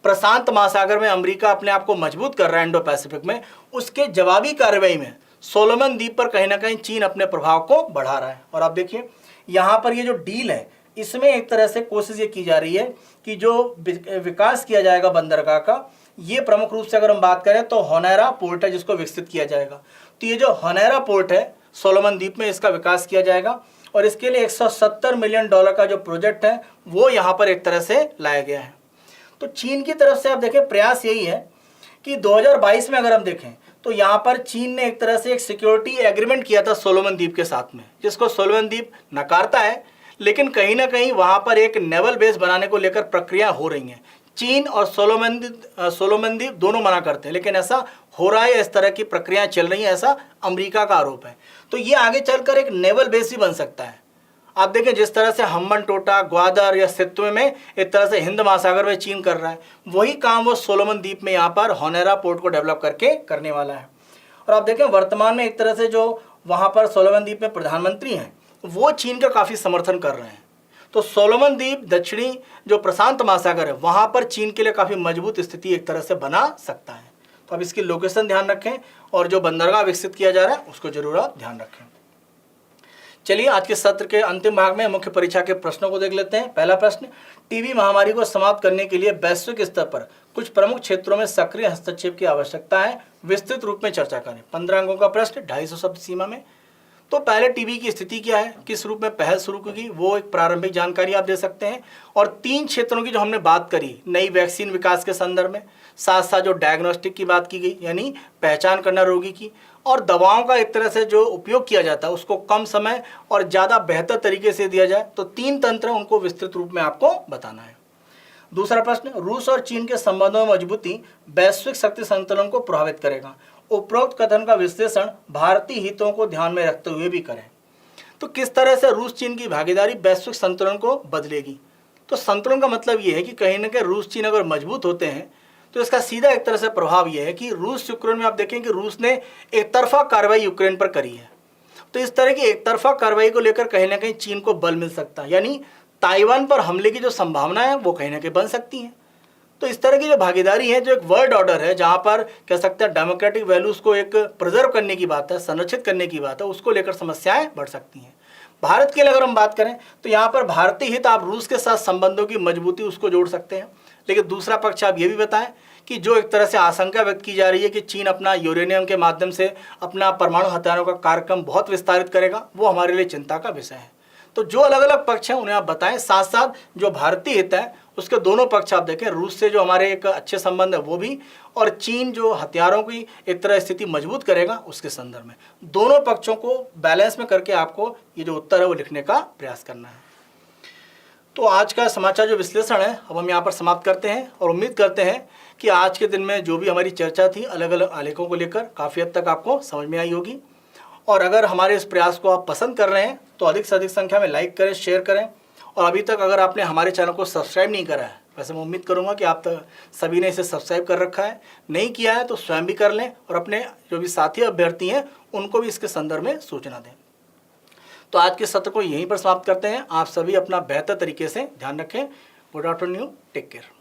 Speaker 1: प्रशांत महासागर में अमेरिका अपने आप को मजबूत कर रहा है इंडो पैसिफिक में, उसके जवाबी कार्रवाई में सोलोमन द्वीप पर कहीं ना कहीं चीन अपने प्रभाव को बढ़ा रहा है। और आप देखिए यहाँ पर ये जो डील है इसमें एक तरह से कोशिश ये की जा रही है कि जो विकास किया जाएगा बंदरगाह का, ये प्रमुख रूप से अगर हम बात करें तो होनेरा पोर्ट है जिसको विकसित किया जाएगा। तो ये जो होनेरा पोर्ट है सोलोमन द्वीप में, इसका विकास किया जाएगा और इसके लिए $170 मिलियन का जो प्रोजेक्ट है वो यहाँ पर एक तरह से लाया गया है। तो चीन की तरफ से आप देखें प्रयास यही है कि 2022 में अगर हम देखें तो यहाँ पर चीन ने एक तरह से एक सिक्योरिटी एग्रीमेंट किया था सोलोमन द्वीप के साथ में, जिसको सोलोमन द्वीप नकारता है, लेकिन कहीं ना कहीं वहाँ पर एक नेवल बेस बनाने को लेकर प्रक्रिया हो रही हैं। चीन और सोलोमन द्वीप दोनों मना करते हैं, लेकिन ऐसा हो रहा है, इस तरह की प्रक्रियाएं चल रही हैं, ऐसा अमेरिका का आरोप है। तो ये आगे चलकर एक नेवल बेस भी बन सकता है। आप देखें जिस तरह से हम्बनटोटा, ग्वादर या सितवे में एक तरह से हिंद महासागर में चीन कर रहा है, वही काम वो सोलोमन द्वीप में यहाँ पर होनेरा पोर्ट को डेवलप करके करने वाला है। और आप देखें वर्तमान में एक तरह से जो वहाँ पर सोलोमन द्वीप में प्रधानमंत्री हैं वो चीन का काफ़ी समर्थन कर रहे हैं। तो सोलोमन द्वीप दक्षिणी जो प्रशांत महासागर है वहाँ पर चीन के लिए काफ़ी मजबूत स्थिति एक तरह से बना सकता है। तो अब इसकी लोकेशन ध्यान रखें और जो बंदरगाह विकसित किया जा रहा है उसको जरूर आप ध्यान रखें। चलिए आज के सत्र के अंतिम भाग में मुख्य परीक्षा के प्रश्नों को देख लेते हैं। पहला प्रश्न, टीबी महामारी को समाप्त करने के लिए वैश्विक स्तर पर कुछ प्रमुख क्षेत्रों में सक्रिय हस्तक्षेप की आवश्यकता है, विस्तृत रूप में चर्चा करें। 15 अंकों का प्रश्न 250 शब्द सीमा में। तो पहले टीबी की स्थिति क्या है, किस रूप में पहल शुरू की, वो एक प्रारंभिक जानकारी आप दे सकते हैं। और 3 क्षेत्रों की जो हमने बात करी, नई वैक्सीन विकास के संदर्भ में, साथ साथ जो डायग्नोस्टिक की बात की गई यानी पहचान करना रोगी की, और दवाओं का एक तरह से जो उपयोग किया जाता है उसको कम समय और ज़्यादा बेहतर तरीके से दिया जाए, तो 3 तंत्र उनको विस्तृत रूप में आपको बताना है। दूसरा प्रश्न, रूस और चीन के संबंधों में मजबूती वैश्विक शक्ति संतुलन को प्रभावित करेगा। उपरोक्त कथन का विश्लेषण भारतीय हितों को ध्यान में रखते हुए भी करें। तो किस तरह से रूस चीन की भागीदारी वैश्विक संतुलन को बदलेगी? तो संतुलन का मतलब ये है कि कहीं ना कहीं रूस चीन अगर मजबूत होते हैं तो इसका सीधा एक तरह से प्रभाव ये है कि रूस यूक्रेन में आप देखें कि रूस ने एक तरफा कार्रवाई यूक्रेन पर करी है। तो इस तरह की एक तरफा कार्रवाई को लेकर कहीं ना कहीं चीन को बल मिल सकता है, यानी ताइवान पर हमले की जो संभावना है वो कहीं ना कहीं बन सकती है। तो इस तरह की जो भागीदारी है, जो एक वर्ल्ड ऑर्डर है, जहाँ पर कह सकते हैं डेमोक्रेटिक वैल्यूज़ को एक प्रिजर्व करने की बात है, संरक्षित करने की बात है, उसको लेकर समस्याएं बढ़ सकती हैं। भारत के लिए अगर हम बात करें तो यहाँ पर भारतीय हित, आप रूस के साथ संबंधों की मजबूती उसको जोड़ सकते हैं। लेकिन दूसरा पक्ष आप ये भी बताएं कि जो एक तरह से आशंका व्यक्त की जा रही है कि चीन अपना यूरेनियम के माध्यम से अपना परमाणु हथियारों का कार्यक्रम बहुत विस्तारित करेगा, वो हमारे लिए चिंता का विषय है। तो जो अलग अलग पक्ष हैं उन्हें आप बताएं, साथ साथ जो भारतीय हित है उसके दोनों पक्ष आप देखें, रूस से जो हमारे एक अच्छे संबंध है वो भी, और चीन जो हथियारों की एक तरह स्थिति मजबूत करेगा उसके संदर्भ में, दोनों पक्षों को बैलेंस में करके आपको ये जो उत्तर है वो लिखने का प्रयास करना है। तो आज का समाचार जो विश्लेषण है अब हम यहाँ पर समाप्त करते हैं और उम्मीद करते हैं कि आज के दिन में जो भी हमारी चर्चा थी अलग अलग आलेखों को लेकर काफ़ी हद तक आपको समझ में आई होगी। और अगर हमारे इस प्रयास को आप पसंद कर रहे हैं तो अधिक से अधिक संख्या में लाइक करें, शेयर करें। और अभी तक अगर आपने हमारे चैनल को सब्सक्राइब नहीं करा है, वैसे मैं उम्मीद करूंगा कि आप सभी ने इसे सब्सक्राइब कर रखा है, नहीं किया है तो स्वयं भी कर लें और अपने जो भी साथी अभ्यर्थी हैं उनको भी इसके संदर्भ में सूचना दें। तो आज के सत्र को यहीं पर समाप्त करते हैं। आप सभी अपना बेहतर तरीके से ध्यान रखें। Good afternoon, take care.